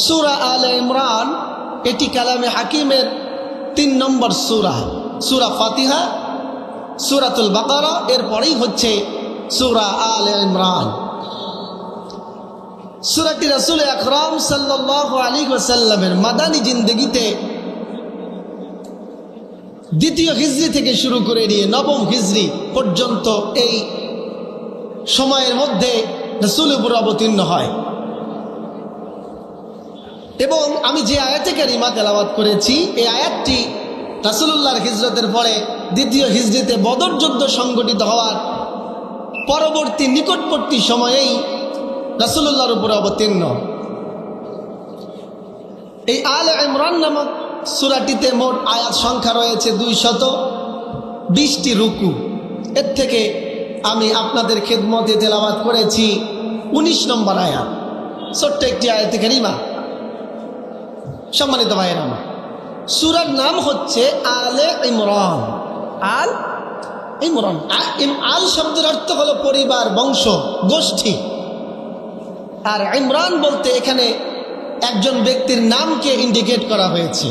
সূরা আলে ইমরান এটি কালামে হাকিমের 3 নম্বর সূরা। সূরা ফাতিহা, সূরাতুল বাকারা, এরপরেই হচ্ছে সূরা আলে ইমরান। সূরাটি রাসূল আকরাম সাল্লাল্লাহু আলাইহি ওয়াসাল্লামের মাদানী জিন্দেগিতে দ্বিতীয় হিজরি থেকে শুরু করে নিয়ে নবম হিজরি পর্যন্ত এই সময়ের মধ্যে রাসূলের উপর অবতীর্ণ হয়। এবং আমি যে আয়াতে কারিমা তেলাওয়াত করেছি, এই আয়াতটি রাসূলুল্লাহর হিজরতের পরে দ্বিতীয় হিজরিতে বদর যুদ্ধ সংগঠিত হওয়ার পরবর্তী নিকটবর্তী সময়েই রাসূলুল্লাহর উপর অবতীর্ণ। এই আলে ইমরান নামক সূরাটিতে মোট আয়াত সংখ্যা রয়েছে 220টি রুকু। এর থেকে আমি আপনাদের খেদমতে তেলাওয়াত করেছি 19 নম্বর আয়াত, ছোট্ট একটি আয়াতে কারিমা। সম্মানিত ভাইয়েরা আমার, সূরার নাম হচ্ছে আলে ইমরান। আল ইমরান, আল শব্দের অর্থ হলো পরিবার, বংশ, গোষ্ঠী। আর ইমরান বলতে এখানে একজন ব্যক্তির নামকে ইন্ডিকেট করা হয়েছে,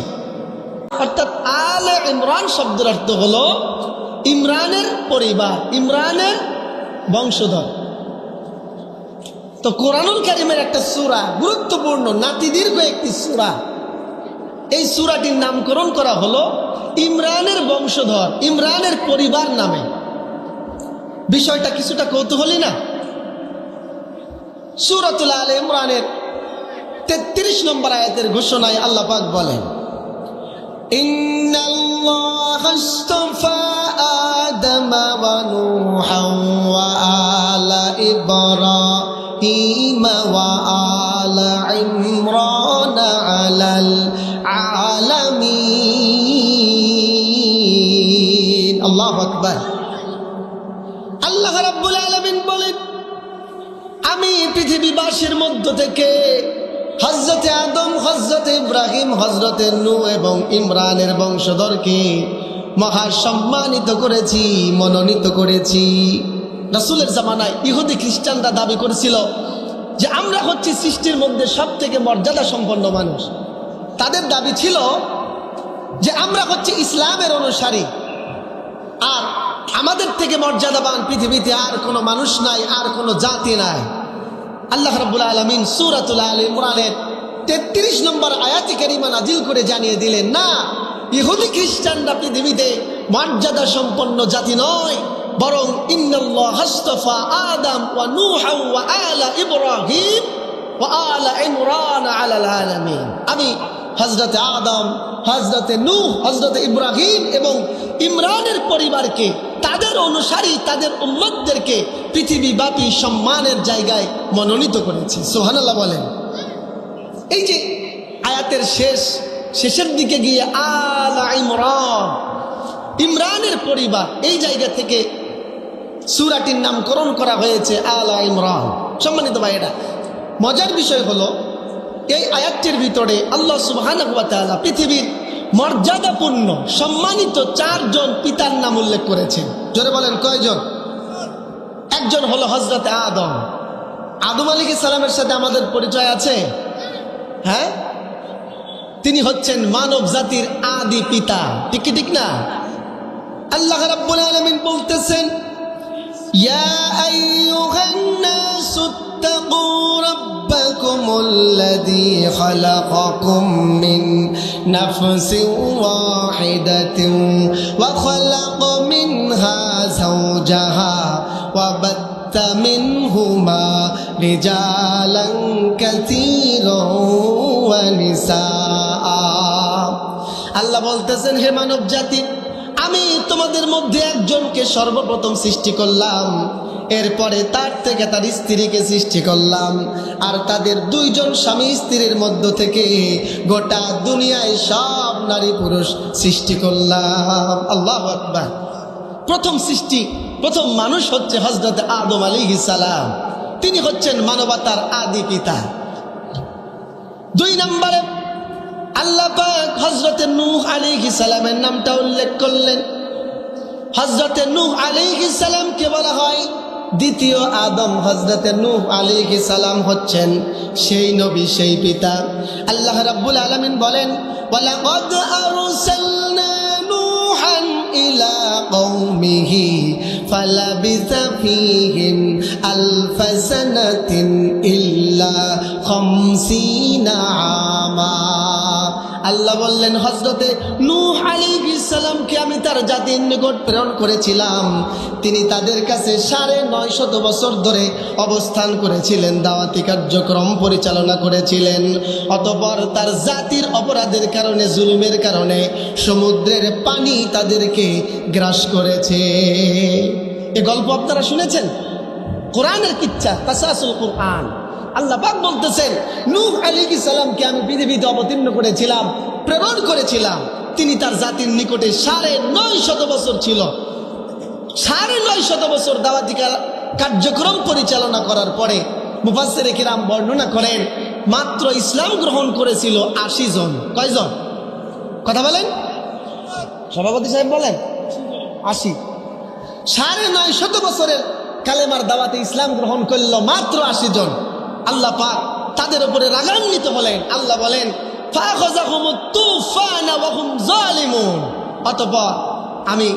অর্থাৎ আলে ইমরান শব্দের অর্থ হলো ইমরানের পরিবার, ইমরানের বংশধর। তো কোরআনুল কারীমের একটা সূরা, গুরুত্বপূর্ণ নাতিদীর্ঘ একটি সূরা, এই সূরাটির নামকরণ করা হলো ইমরানের বংশধর, ইমরানের পরিবার নামে। বিষয়টা কিছুটা কৌতূহলী না? সূরাতুল আলে ইমরানের 33 নম্বর আয়াতের ঘোষণায় আল্লাহ পাক বলেন, ইন্নাল্লাহা আস্তাফা আদামা ওয়া নূহান ওয়া আলা ইব্রাহিম ওয়া আলা ইমরান আলাল আলামিন। আল্লাহু আকবার। আল্লাহ রাব্বুল আলামিন বলেন, আমি পৃথিবীবাসীর মধ্য থেকে হযরতে আদম, হযরতে ইব্রাহিম, হযরতে নূহ এবং ইমরানের বংশধরকে মহা সম্মানিত করেছি, মনোনীত করেছি। রাসূলের জামানায় ইহুদি খ্রিস্টানরা দাবি করেছিল যে আমরা হচ্ছি সৃষ্টির মধ্যে সব থেকে মর্যাদা সম্পন্ন মানুষ। তাদের দাবি ছিল যে আমরা হচ্ছে ইসলামের অনুসারী, আর আমাদের থেকে মর্যাদাবান পৃথিবীতে আর কোনো মানুষ নাই, আর কোনো জাতি নাই। আল্লাহ রাব্বুল আলামিন সূরাতুল আলে ইমরানের 33 নম্বর আয়াতে কারিমা নাজিল করে জানিয়ে দিলেন, না, ইহুদি খ্রিস্টানরা পৃথিবীতে মর্যাদা সম্পন্ন জাতি নয়, বরং ইন্নাল্লাহা আস্তাফা আদম ওয়া নূহা ওয়া আলা ইব্রাহিম ওয়া আলা ইমরান আলাল আলামিন। আমি হযরতে আদম, হযরতে নূহ, হযরতে ইব্রাহিম এবং ইমরানের পরিবারকে, তাদের অনুসারী, তাদের উম্মতদেরকে পৃথিবীব্যাপী সম্মানের জায়গায় মনোনীত করেছি। সুবহানাল্লাহ বলেন। এই যে আয়াতের শেষের দিকে গিয়ে আলা ইমরান, ইমরানের পরিবার, এই জায়গা থেকে সূরাটির নামকরণ করা হয়েছে আলা ইমরান। সম্মানিত ভাইয়েরা, মজার বিষয় হলো এই আয়াতটির ভিতরে আল্লাহ সুবহানাহু ওয়া তাআলা পৃথিবীর মর্যাদাপূর্ণ সম্মানিত 4 জন পিতার নাম উল্লেখ করেছেন। জোরে বলেন, কয়জন? একজন হলো হযরতে আদম। আদম আলাইহিস সালামের সাথে আমাদের পরিচয় আছে, হ্যাঁ? তিনি হচ্ছেন মানব জাতির আদি পিতা, ঠিক কি ঠিক না? আল্লাহ রাব্বুল আলামিন বলতেছেন, ইয়া আইয়ুহান নাসু ইত্তাকু রাব্বাকুমুল্লাযী খালাকাকুম মিন নাফসিন ওয়াহিদাতিন ওয়া খালাকা মিনহা যাওজাহা ওয়া বাত্তা মিনহুমা রিজালান কাসীরান ওয়া নিসাআ। আল্লাহ বলতেছেন, হে মানব জাতি, আমি তোমাদের মধ্যে একজনকে সর্বপ্রথম সৃষ্টি করলাম, এরপরে তার থেকে তার স্ত্রীকে সৃষ্টি করলাম, আর তাদের 2 জন স্বামী স্ত্রীর মধ্য থেকে গোটা দুনিয়ায় সব নারী পুরুষ সৃষ্টি করলাম। আল্লাহু আকবার। প্রথম সৃষ্টি, প্রথম মানুষ হচ্ছে হযরত আদম আলাইহিস সালাম, তিনি হচ্ছেন মানবতার আদি পিতা। 2 নম্বরে আল্লাহ পাক হযরতে নূহ আলাইহিস সালামের নামটা উল্লেখ করলেন। হযরতে নূহ আলাইহিস সালামকে বলা হয় দ্বিতীয় আদম হযরতে নূহ আলাইহিস সালাম হচ্ছেন সেই নবী, সেই পিতা। আল্লাহ রাব্বুল আলামিন বলেন, ওয়ালাকাদ আরসালনা নূহান ইলা কওমিহি ফালাবিসা ফীহিম আলফা সানাতিন ইল্লা 50 আমা। আল্লাহ বললেন, হযরতে নূহ আলাইহিস সালামকে আমি তার জাতির নিকট প্রেরণ করেছিলাম। তিনি তাদের কাছে ৯৫০ বছর ধরে অবস্থান করেছিলেন, দাওয়াতি কার্যক্রম পরিচালনা করেছিলেন। অতঃপর তার জাতির অপরাধের কারণে, জুলুমের কারণে সমুদ্রের পানি তাদেরকে গ্রাস করেছে। এ গল্প আপনারা শুনেছেন, কোরআনের কিচ্ছা, কাসাসুল কোরআন। আল্লাহ পাক বলতেছেন, নূহ আলাইহিস সালামকে আমি পৃথিবীতে অবতীর্ণ করেছিলাম, প্রেরণ করেছিলাম। তিনি তার জাতির নিকটে ৯৫০ বছর ছিল। ৯৫০ বছর দাওয়াতি কার্যক্রম পরিচালনা করার পরে মুফাসসিরে কিরাম বর্ণনা করেন, মাত্র ইসলাম গ্রহণ করেছিল ৮০ জন। কয়জন? কথা বলেন, সভাপতি সাহেব বলেন। ৮০। ৯৫০ বছরের কালেমার দাওয়াতে ইসলাম গ্রহণ করল মাত্র ৮০ জন। আল্লাহ পাক তাদের উপরে রাগান্বিত হলেন। আল্লাহ বলেন, ফাখাযাহুমুত তুফান ওয়া হুম যালিমুন। অতঃপর আমি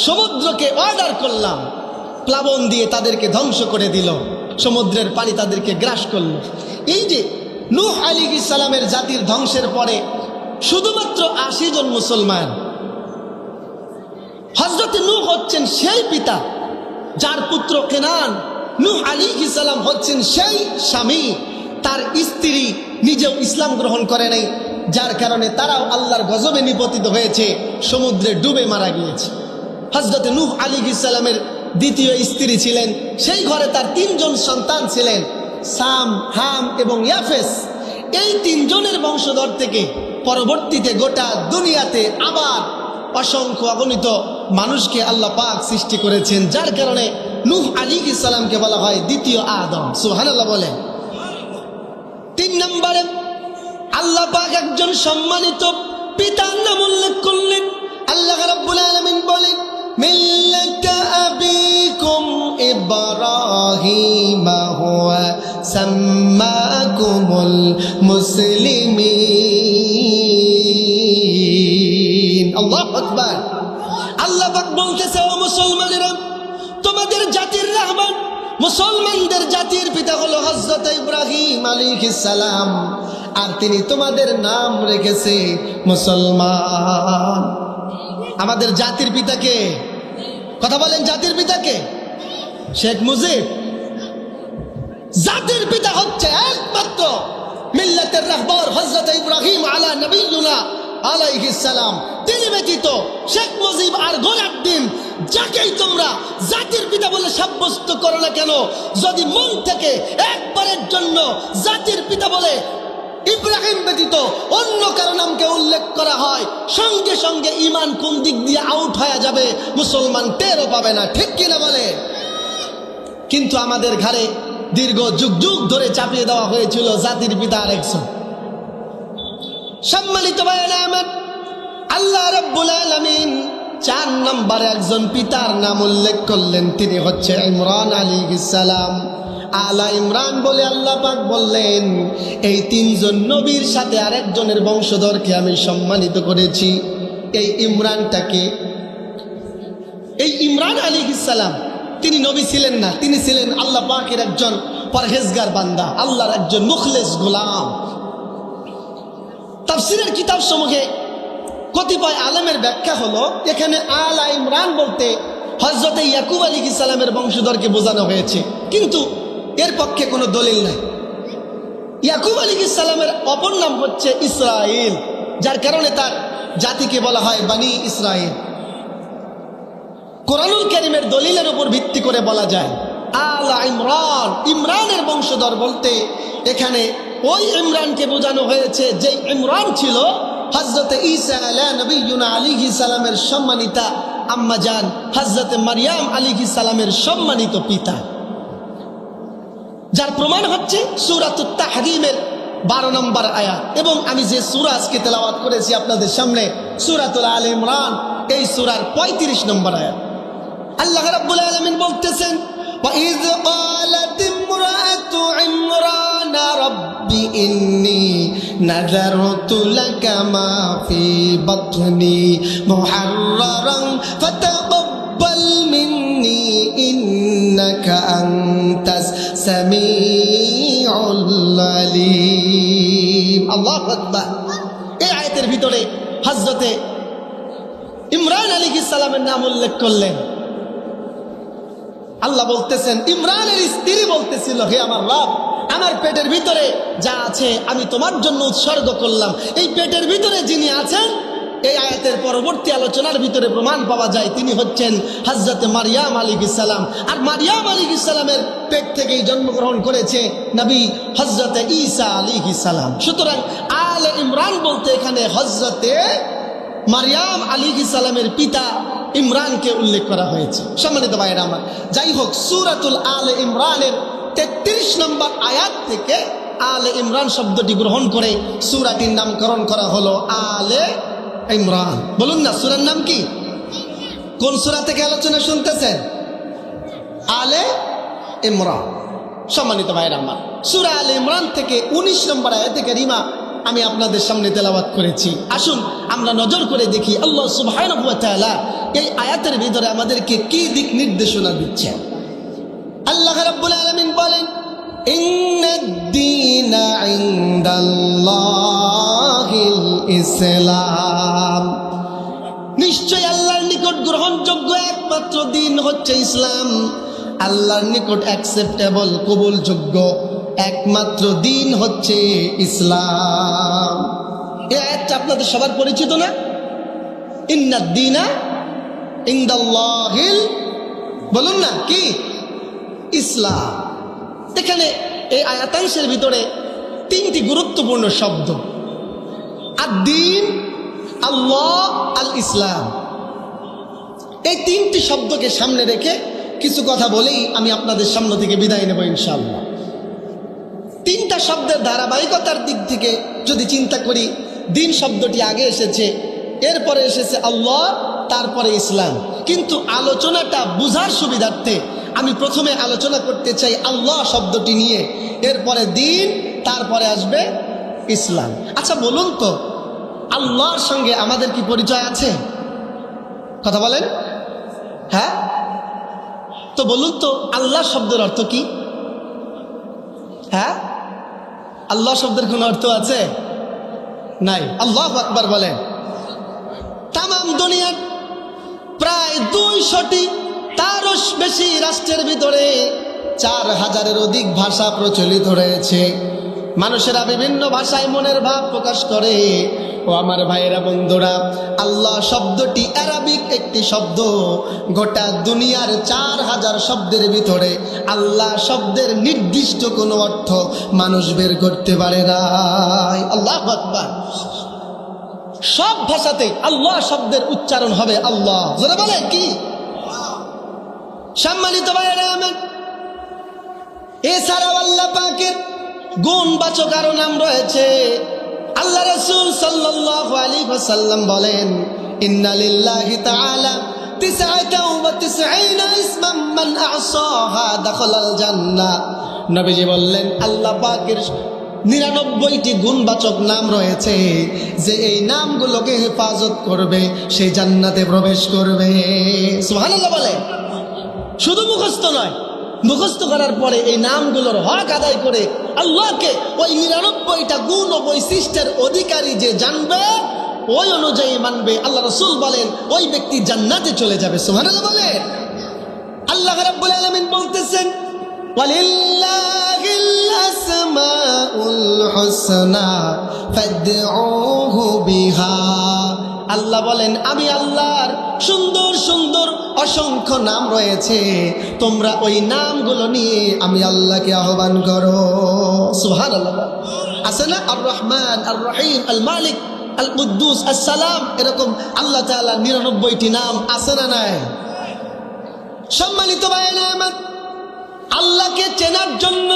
সমুদ্রকে অর্ডার করলাম, প্লাবন দিয়ে তাদেরকে ধ্বংস করে দিল, সমুদ্রের পানি তাদেরকে গ্রাস করল। এই যে নূহ আলাইহিস সালামের জাতির ধ্বংসের পরে শুধুমাত্র ৮০ জন মুসলমান। হযরত নূহ হচ্ছেন সেই পিতা যার পুত্র কেনান। নূহ আলাইহিস সালাম হচ্ছেন সেই স্বামী, তার স্ত্রী নিজেও ইসলাম গ্রহণ করে নাই, যার কারণে তারাও আল্লাহর গজবে নিপতিত হয়েছে, সমুদ্রে ডুবে মারা গিয়েছে। হযরত নূহ আলাইহিস সালামের দ্বিতীয় স্ত্রী ছিলেন, সেই ঘরে তার ৩ জন সন্তান ছিলেন, সাম, হাম এবং ইয়াফেস। এই ৩ জনের বংশধর থেকে পরবর্তীতে গোটা দুনিয়াতে আবার অসংখ্য অগণিত মানুষকে আল্লাহ পাক সৃষ্টি করেছেন, যার কারণে নূহ আলাইহিস সালামকে বলা হয় দ্বিতীয় আদম। সুবহানাল্লাহ বলেন। ৩ নম্বরে আল্লাহ পাক একজন সম্মানিত পিতার নাম উল্লেখ করলেন। আল্লাহ রাব্বুল আলামিন বলেন, মিল্লাতা আবিকুম ইব্রাহিম হুয়া সাম্মাকুমুল মুসলিমিন। আল্লাহু আকবার। আল্লাহ পাক বলতেছে, ও মুসলমানেরা, তোমাদের জাতির রহমান, মুসলমানদের জাতির পিতা হলো হযরত ইব্রাহিম আলাইহিস সালাম, আর তিনি তোমাদের নাম রেখেছে মুসলমান। আমাদের জাতির পিতাকে, কথা বলেন, জাতির পিতাকে? শেখ মুজিব। জাতির পিতা হচ্ছে একমাত্র মিল্লাতের রাহবার হযরত ইব্রাহিম আলা নবিয়্যিনা আলাইহিস সালাম। তিনি ব্যতীত শেখ মুজিব আর গোলাপদ্বীন যাকেই তোমরা জাতির পিতা বলে সাব্যস্ত করো না কেন, যদি মন থেকে একবারের জন্য জাতির পিতা বলে ইব্রাহিম ব্যতীত অন্য কারো নামকে উল্লেখ করা হয়, সঙ্গে সঙ্গে ঈমান কোন দিক দিয়ে আউট হয়ে যাবে মুসলমান টেরও পাবে না। ঠিক কিনা বলে? কিন্তু আমাদের ঘরে দীর্ঘ যুগ যুগ ধরে চাপিয়ে দেওয়া হয়েছিল জাতির পিতা আরেকজন। সম্মানিত ভাইয়েরা আমার, আল্লাহ রাব্বুল আলামিন ৪ নম্বরে একজন পিতার নাম উল্লেখ করলেন, তিনি হচ্ছে ইমরান আলাইহিস সালাম। আলা ইমরান বলে আল্লাহ পাক বললেন, এই ৩ জন নবীর সাথে আরেকজনের বংশধরকে আমি সম্মানিত করেছি। এই ইমরানটাকে, এই ইমরান আলাইহিস সালাম তিনি নবী ছিলেন না, তিনি ছিলেন আল্লাহ পাকের একজন পরহেজগার বান্দা, আল্লাহর একজন মুখলেস গোলাম। তাফসীরের কিতাব সমূহে কতিপয় আলেমের ব্যাখ্যা হলো, এখানে আলা ইমরান বলতে হযরত ইয়াকুব আলাইহিস সালামের বংশধরকে বোঝানো হয়েছে, কিন্তু এর পক্ষে কোনো দলিল নাই। ইয়াকুব আলাইহিস সালামের অপর নাম হচ্ছে ইসরাইল, যার কারণে তার জাতিকে বলা হয় বানি ইসরাইল। কোরআনুল কারীমের দলিলের উপর ভিত্তি করে বলা যায় আলা ইমরান, ইমরানের বংশধর বলতে এখানে ওই ইমরানকে বোঝানো হয়েছে যে ইমরান ছিল হযরত ঈসা আলাইহিস সালামের সম্মানিতা আম্মা জান হযরত মারইয়াম আলাইহিস সালামের সম্মানিত পিতা, যার প্রমাণ হচ্ছে সূরাতুত তাহরীমের 12 নম্বর আয়াত। এবং আমি যে সূরা আজকে তেলাওয়াত করেছি আপনাদের সামনে, সূরাতুল আলে ইমরান, এই সূরার 35 নম্বর আয়াত। আল্লাহ রাব্বুল আলামিন বলতেছেন, وإذ قالت امرأة عمران رب إني نذرت لك ما في بطني محررا فتقبل مني إنك أنت السميع العليم الله أكبر এই আয়াতের ভিতরে হযরতে ইমরান আলাইহিস সালামের নাম উল্লেখ করলেন। আল্লাহ বলতেছেন, ইমরানের স্ত্রী বলতেছিল, হে আমার রব, আমার পেটের ভিতরে যা আছে আমি তোমার জন্য উৎসর্গ করলাম। এই পেটের ভিতরে যিনি আছেন, এই আয়াতের পরবর্তী আলোচনার ভিতরে প্রমাণ পাওয়া যায় তিনি হচ্ছেন হযরত মারিয়াম আলাইহিস সালাম। আর মারিয়াম আলাইহিস সালামের পেট থেকেই জন্মগ্রহণ করেছে নবী হযরত ঈসা আলাইহিস সালাম। সুতরাং আলে ইমরান বলতে এখানে হযরতে মারিয়াম আলাইহিস সালামের পিতা ইমরানকে উল্লেখ করা হয়েছে। সম্মানিত ভাইরা আমার, যাই হোক, সূরাতুল আলে ইমরানের 33 নম্বর আয়াত থেকে আলে ইমরান শব্দটি গ্রহণ করে সূরাটির নামকরণ করা হলো আলে ইমরান। বলুন না, সূরার নাম কি? কোন সূরা থেকে আলোচনা শুনতেছেন? আলে ইমরান। সম্মানিত ভাইরা আমার, সূরা আলে ইমরান থেকে 19 নম্বর আয়াতে কারিমা আমি আপনাদের সামনে তেলাওয়াত করেছি। আসুন আমরা নজর করে দেখি আল্লাহ সুবহানাহু ওয়া তাআলা এই আয়াতের ভিতরে আমাদেরকে কি দিক নির্দেশনা দিচ্ছেন। আল্লাহ রাব্বুল আলামিন বলেন, ইন্নাদ-দীনা ইনদাল্লাহিল ইসলাম, নিশ্চয় আল্লাহর নিকট গ্রহণযোগ্য একমাত্র দিন হচ্ছে ইসলাম। আল্লাহর নিকট অ্যাকসেপ্টেবল, কবুলযোগ্য একমাত্র দিন হচ্ছে ইসলাম। এই আয়াতটা আপনাদের সবার পরিচিত না? ইন্নাদ-দীনা ইনদাল্লাহিল, বলুন না কি? ইসলাম। এখানে এই আয়াতাংশের ভিতরে 3টি গুরুত্বপূর্ণ শব্দ, আদ-দীন, আল্লাহ, আল ইসলাম। এই 3টি শব্দকে সামনে রেখে কিছু কথা বলেই আমি আপনাদের সামনে থেকে বিদায় নেব ইনশাআল্লাহ। 3টা শব্দের ধারাবাহিকতার দিক থেকে যদি চিন্তা করি, দিন শব্দটি আগে এসেছে, এরপরে এসেছে আল্লাহ, তারপরে ইসলাম। কিন্তু আলোচনাটা বুঝার সুবিধার্থে আমি প্রথমে আলোচনা করতে চাই আল্লাহ শব্দটি নিয়ে, এরপরে দিন, তারপরে আসবে ইসলাম। আচ্ছা বলুন তো, আল্লাহর সঙ্গে আমাদের কি পরিচয় আছে? কথা বলেন। হ্যাঁ, তো বলুন তো আল্লাহ শব্দের অর্থ কি? হ্যাঁ, আল্লাহ শব্দের কোন অর্থ আছে? নাই। আল্লাহু আকবার বলেন। তাম দুনিয়ার প্রায় 200টি, তারও বেশি রাষ্ট্রের ভিতরে 4000-এর অধিক ভাষা প্রচলিত রয়েছে। মানুষেরা বিভিন্ন ভাষায় মনের ভাব প্রকাশ করে। ও আমার ভাইয়েরা, বন্ধুরা, আল্লাহ শব্দটি আরবিক একটি শব্দ। গোটা দুনিয়ার 4000 শব্দের ভিতরে আল্লাহ শব্দের নির্দিষ্ট কোনো অর্থ মানুষ বের করতে পারে না। আল্লাহু আকবার। সব ভাষাতে আল্লাহ শব্দের উচ্চারণ হবে আল্লাহ। যারা বলে কি? সম্মানিত ভাইয়েরা আমার, এছাড়াও আল্লাহ পাকের গুণবাচক আরো নাম রয়েছে। আল্লাহ রাসূল সাল্লাল্লাহু আলাইহি ওয়াসাল্লাম বলেন, ইন্না লিল্লাহি তাআলা 99 ইসমান মান আ'সাহা দাখালাল জান্নাহ। নবীজি বললেন, আল্লাহ পাকের 99টি গুণবাচক নাম রয়েছে, যে এই নামগুলোকে হেফাজত করবে সে জান্নাতে প্রবেশ করবে। সুবহানাল্লাহ বলে। শুধু মুখস্থ নয়, মুখস্থ করার পরে এই নামগুলোর হক আদায় করে আল্লাহকে ওই 99টা গুণ ও বৈশিষ্ট্যের অধিকারী যে জানবে, ওই অনুযায়ী মানবে, আল্লাহ রাসূল বলেন ওই ব্যক্তি জান্নাতে চলে যাবে। সুবহানাল্লাহ বলে। আল্লাহ রাব্বুল আলামিন বলতেছেন, ওয়ালিল্লাহিল আসমাউল হুসনা ফাদউহু বিহা। আল্লাহ বলেন, আমি আল্লাহর সুন্দর সুন্দর অসংখ্য নাম রয়েছে, তোমরা ওই নামগুলো নিয়ে আমি আল্লাহকে আহ্বান করো। সুবহানাল্লাহ। আছে না আর রহমান, আর রহিম, আল মালিক, আল কুদ্দুস, আসসালাম, এরকম আল্লাহ তাআলা 99টি নাম আছে না নাই? সম্মানিত ভাইরা আমার, আল্লাহকে চেনার জন্য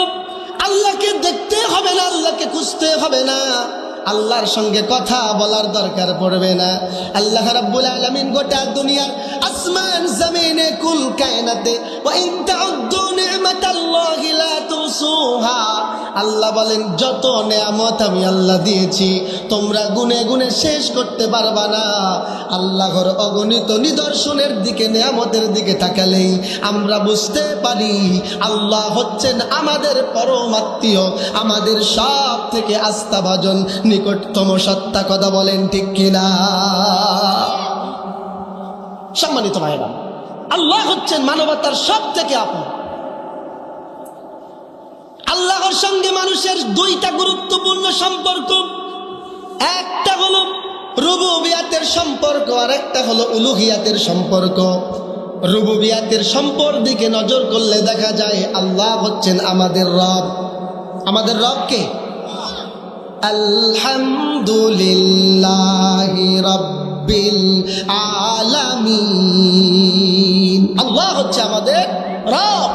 আল্লাহকে দেখতে হবে না, আল্লাহকে খুঁজতে হবে না, আল্লাহর সঙ্গে কথা বলার দরকার পড়বে না। আল্লাহ রাব্বুল আলামিন গোটা দুনিয়ার আসমান জমিনে কুল কায়নাতে ওয়া ইন তাউদ্দু নি'মাতাল্লাহি লা তুসুহা, আল্লাহ বলেন যত নেয়ামত আমি আল্লাহ দিয়েছি তোমরা গুনে গুনে শেষ করতে পারবা না। আল্লাহর অগণিত নিদর্শনের দিকে, নেয়ামতের দিকে তাকালেই আমরা বুঝতে পারি আল্লাহ হচ্ছেন আমাদের পরম আত্মীয়, আমাদের সব থেকে আস্থাভাজন নিকটতম সত্তা। কথা বলেন ঠিক কিনা? সম্মানিত ভাইরা, আল্লাহ হচ্ছেন মানবতার সব থেকে আপন। আল্লাহর সঙ্গে মানুষের দুইটা গুরুত্বপূর্ণ সম্পর্ক, একটা হলো রুবুবিয়াতের সম্পর্ক আর একটা হলো উলুহিয়াতের সম্পর্ক। রুবুবিয়াতের সম্পর্ক দিকে নজর করলে দেখা যায় আল্লাহ হচ্ছেন আমাদের রব। আমাদের রব কে? আলহামদুলিল্লাহি রাব্বিল আলামিন। আল্লাহ হচ্ছে আমাদের রব।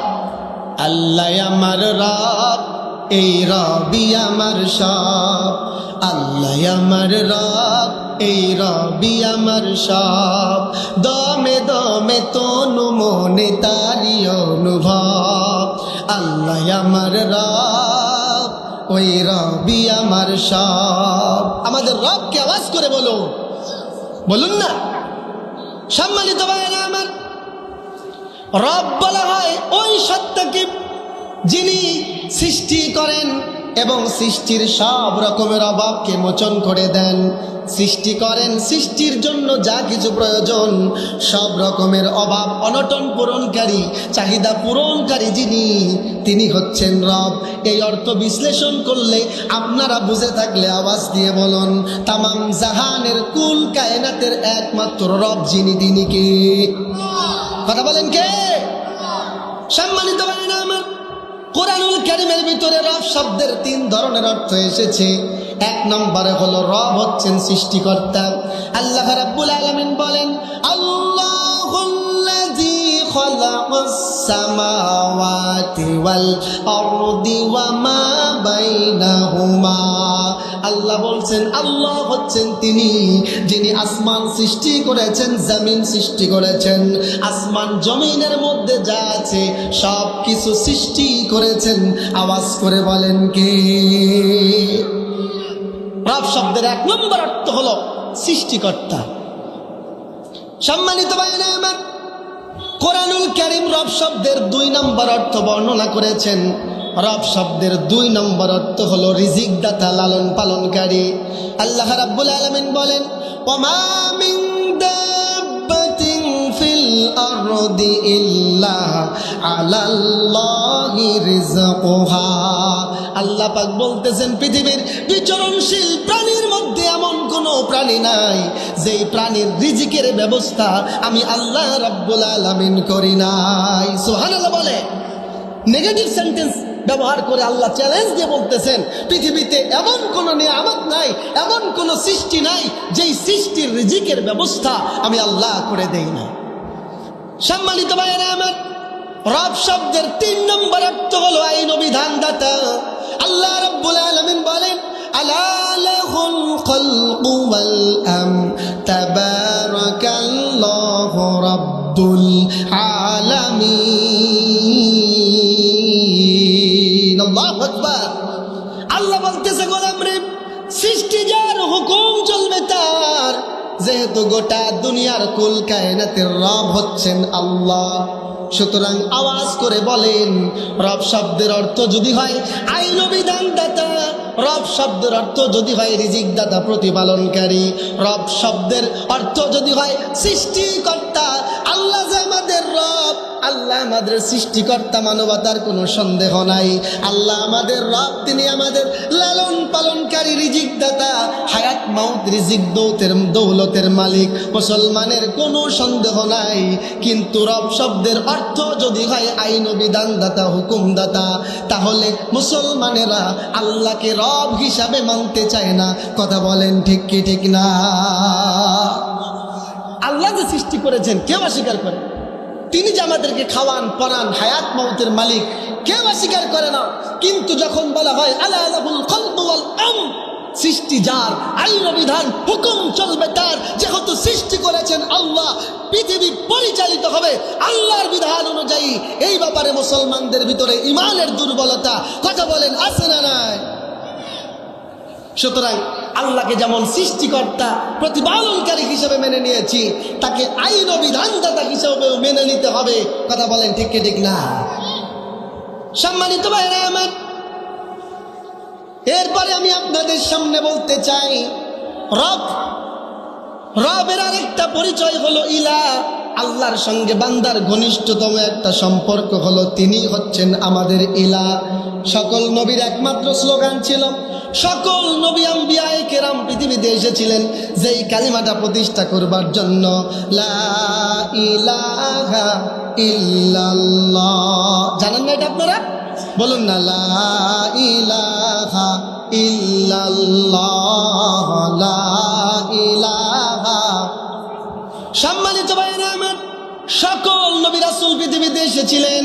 আল্লাহ আমার রব, এই রবি আমার সব। আল্লাহ আমার রব, এই রবি আমার সব। দমে দমে তনু মনে তারি অনুভব। আল্লাহ আমার রব, ওই রবি আমার সব। আমাদের রবকে আওয়াজ করে বলুন, বলুন না। সম্মানিত ভাইরা আমার, রব বলা হয় ওই সত্তাকে যিনি সৃষ্টি করেন এবং সৃষ্টির সব রকমের অভাবকে মোচন করে দেন। সৃষ্টি করেন, সৃষ্টির জন্য যা কিছু প্রয়োজন সব রকমের অভাব অনটন পূরণকারী, চাহিদা পূরণকারী যিনি, তিনি হচ্ছেন রব। এই অর্থ বিশ্লেষণ করলে আপনারা বুঝে থাকলে আওয়াজ দিয়ে বলুন, তামাম জাহানের কুল কায়নাতের একমাত্র রব যিনি, তিনি কে? কথা বলেন কে? সম্মানিত ভাইরা আমার, কোরআনুল কারীমের ভিতরে রব শব্দের 3 ধরনের অর্থ এসেছে। 1 নম্বরে হলো রব হচ্ছেন সৃষ্টিকর্তা। আল্লাহ রাব্বুল আলামিন বলেন, আল্লাহুল্লাযী খালাকাস সামাওয়াতি ওয়াল আরদি ওয়া মা বাইনাহুমা। আল্লাহ বলছেন, আল্লাহ হচ্ছেন তিনি যিনি আসমান সৃষ্টি করেছেন, জমিন সৃষ্টি করেছেন। আসমান জমিনের মধ্যে যা আছে সব কিছু সৃষ্টি করেছেন। আওয়াজ করে বলেন কে? রব শব্দের 1 নম্বর অর্থ হলো সৃষ্টিকর্তা। সম্মানিত ভাইরা আমার, কোরআনুল কারীম রব শব্দের 2 নম্বর অর্থ বর্ণনা করেছেন। রব শব্দের 2 নম্বর অর্থ হলো রিজিক দাতা, লালন পালনকারী। আল্লাহ রাব্বুল আলামিন বলেন, ওয়ামা মিন দাব্বাতিন ফিল আরদি ইল্লা আলাল্লাহি রিজকুহা। আল্লাহ পাক বলতেছেন, পৃথিবীর বিচরণশীল প্রাণীর মধ্যে এমন কোনো প্রাণী নাই যেই প্রাণীর রিজিকের ব্যবস্থা আমি আল্লাহ রাব্বুল আলামিন করি নাই। সুবহানাল্লাহ বলে। নেগেটিভ সেন্টেন্স ব্যবহার করে আল্লাহ চ্যালেঞ্জ দিয়ে বলতেছেন, পৃথিবীতে এমন কোনো নিয়ামত নাই, এমন কোনো সৃষ্টি নাই যেই সৃষ্টির রিজিকের ব্যবস্থা আমি আল্লাহ করে দেই না। সম্মানিত ভাইরা আমার, রব শব্দের 3 নম্বর অর্থ হলো আইন ও বিধানদাতা। আল্লাহ রাব্বুল আলামিন বলেন, আলা লাহুল খালকু ওয়াল আমর তাবারাকাল্লাহু রাব্বুল আলামিন। আল্লাহু আকবার। আল্লাহ বলতেছে, গোলাম রে, সৃষ্টি যার, হুকুম চলবে তার। যেহেতু গোটা দুনিয়ার কুল কায়নাতের রব হচ্ছেন আল্লাহ, সুতরাং আওয়াজ করে বলেন, রব শব্দের অর্থ যদি হয় আইন ও বিধানদাতা, রব শব্দের অর্থ যদি হয় রিজিক দাতা, প্রতিপালনকারী, রব শব্দের অর্থ যদি হয় সৃষ্টিকর্তা, আল্লাহ যে আমাদের রব, আল্লাহ আমাদের সৃষ্টিকর্তা, মানবতার কোনো সন্দেহ নাই। আল্লাহ আমাদের রব, তিনি আমাদের লালন পালনকারী, রিজিক দাতা, হায়াত মাউত রিজিক দৌলতের মালিক, মুসলমানের কোনো সন্দেহ নাই। কিন্তু রব শব্দের অর্থ যদি হয় আইন ও বিধানদাতা, হুকুমদাতা, তাহলে মুসলমানেরা আল্লাহকে রব হিসাবে মানতে চায় না। কথা বলেন ঠিক কি ঠিক না? আল্লাহ যে সৃষ্টি করেছেন কেউ অস্বীকার করে, তিনি যে আমাদেরকে খাওয়ান পরান, হায়াত মাউতের মালিক, কেউ অস্বীকার করে না। কিন্তু যখন বলা হয় আলা লাহুল খালকু ওয়াল আমর, সৃষ্টি যার, আইন বিধান হুকুম চলবে তার। যেহেতু সৃষ্টি করেছেন আল্লাহ, পৃথিবী পরিচালিত হবে আল্লাহর বিধান অনুযায়ী। এই ব্যাপারে মুসলমানদের ভিতরে ইমানের দুর্বলতা, কথা বলেন, আছে না নাই? সুতরাং আল্লাহকে যেমন সৃষ্টিকর্তা প্রতিপালনকারী হিসেবে মেনে নিয়েছি, তাকে আইন ও বিধানদাতা হিসেবেও মেনে নিতে হবে। কথা বলেন ঠিক কি ঠিক না? সম্মানিত ভাইরা আমার, এরপরে আমি আপনাদের সামনে বলতে চাই, রবের আরেকটা পরিচয় হলো ইলাহ। আল্লাহর সঙ্গে বান্দার ঘনিষ্ঠতম একটা সম্পর্ক হলো তিনি হচ্ছেন আমাদের ইলাহ। সকল নবীর একমাত্র স্লোগান ছিল, সকল নবী আম্বিয়ায়ে কেরাম পৃথিবীতে এসেছিলেন যেই কালিমাটা প্রতিষ্ঠা করবার জন্য, লা ইলাহা ইল্লাল্লাহ। জানেন না এটা আপনারা? বলুন না, লা ইলাহা ইল্লাল্লাহ, লা ইলাহা। সম্মানিত ভাইরা আমার, সকল নবী রাসূল পৃথিবীতে এসেছিলেন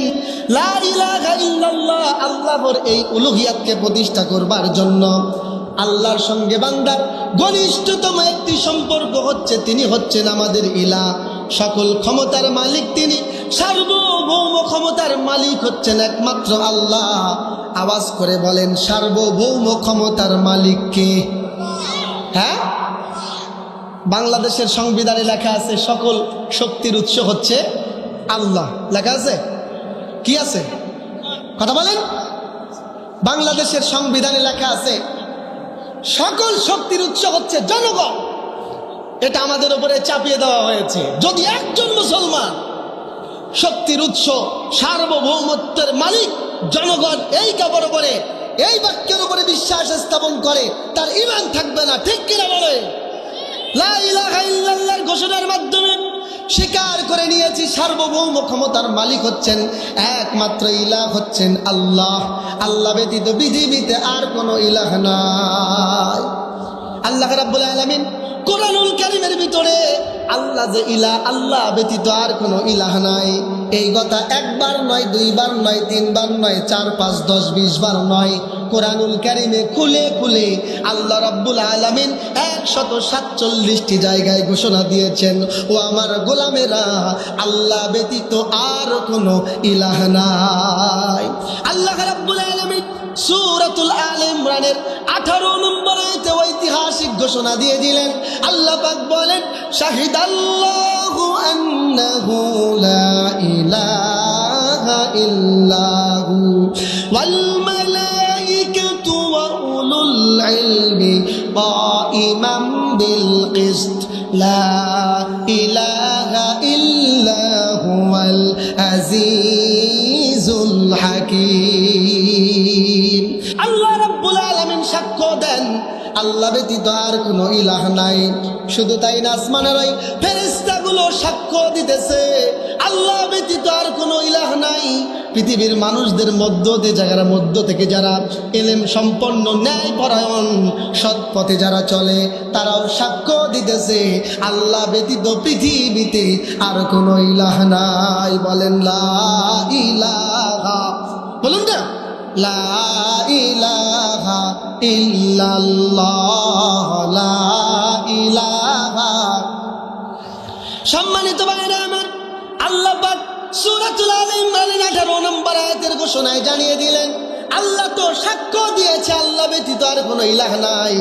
লা ইলাহা ইল্লাল্লাহ, আল্লাহর এই উলুহিয়াতকে প্রতিষ্ঠা করবার জন্য। আল্লাহর সঙ্গে বান্দার ঘনিষ্ঠতম একটি সম্পর্ক হচ্ছে তিনি হচ্ছেন আমাদের ইলাহ। সকল ক্ষমতার মালিক তিনি, সার্বভৌম ক্ষমতার মালিক হচ্ছেন একমাত্র আল্লাহ। আওয়াজ করে বলেন, সার্বভৌম ক্ষমতার মালিক কে? হ্যাঁ, বাংলাদেশের সংবিধানে লেখা আছে সকল শক্তির উৎস হচ্ছে আল্লাহ। লেখা আছে? কি আছে? কথা বলেন। বাংলাদেশের সংবিধানে লেখা আছে সকল শক্তির উৎস হচ্ছে জনগণ। এটা আমাদের উপরে চাপিয়ে দেওয়া হয়েছে। যদি একজন মুসলমান শক্তির উৎস, সার্বভৌমত্বের মালিক জনগণ এই কাপড় করে, এই বাক্যের উপরে বিশ্বাস স্থাপন করে, তার ঈমান থাকবে না। ঠিক কিনা বলে? লা ইলাহা ইল্লাল্লাহর ঘোষণার মাধ্যমে স্বীকার করে নিয়েছি সার্বভৌম ক্ষমতার মালিক হচ্ছেন একমাত্র ইলাহ হচ্ছেন আল্লাহ। আল্লাহ ব্যতীত পৃথিবীতে আর কোনো ইলাহ নাই। আল্লাহ রাব্বুল আলামিন কোরআনুল কারীমের ভিতরে আল্লাহ যে ইলাহ, আল্লাহ ব্যতীত আর কোনো ইলাহ নাই, এই কথা একবার নয়, দুইবার নয়, তিনবার নয়, 4, 5, 10, 20 বার নয়, কোরআনুল কারীমে খুলে খুলে আল্লাহ রাব্বুল আলামিন 147টি জায়গায় ঘোষণা দিয়েছেন, ও আমার গোলামেরা, আল্লাহ ব্যতীত আর কোনো ইলাহ নাই। আল্লাহ রাব্বুল আলামিন সূরাতুল আলে ইমরানের 18 নম্বর আয়াতে ঐতিহাসিক ঘোষণা দিয়ে দিলেন। আল্লাহ পাক বলেন, শাহিদাল্লাহু আন্নাহু লা ইলাহা ইল্লাহু ওয়াল মালাইকাতু ওয়া উলুল ইলমি কাইমান বিল কিসত লা ইলাহা ইল্লা হুয়াল আজিজুল হাকীম। আল্লাহ রাব্বুল আলামিন সাক্ষ্য দেন আল্লাহ ব্যতীত আর কোনো ইলাহ নাই। শুধু তাই না, আসমানের ওই ফেরেশতাগুলো সাক্ষ্য দিতেছে আল্লাহ ব্যতীত আর কোনো ইলাহ নাই। পৃথিবীর মানুষদের মধ্য থেকে যারা ইলম সম্পন্ন, ন্যায় পরায়ণ, সৎ পথে যারা চলে, তারাও সাক্ষ্য দিতেছে আল্লাহ ব্যতীত পৃথিবীতে আর কোনো ইলাহ নাই। বলেন লা ইলাহা, বলুন না, লা ইলাহা ইল্লাল্লাহ, লা ইলাহা। সম্মানিত ভাইরা আমার, আল্লাহ পাক সূরাতুল আলে ইমরানের 18 নম্বর আয়াতের ঘোষণায় জানিয়ে দিলেন আল্লাহ তো সাক্ষ্য দিয়েছে আল্লাহ ব্যতীত আর কোনো ইলাহ নাই।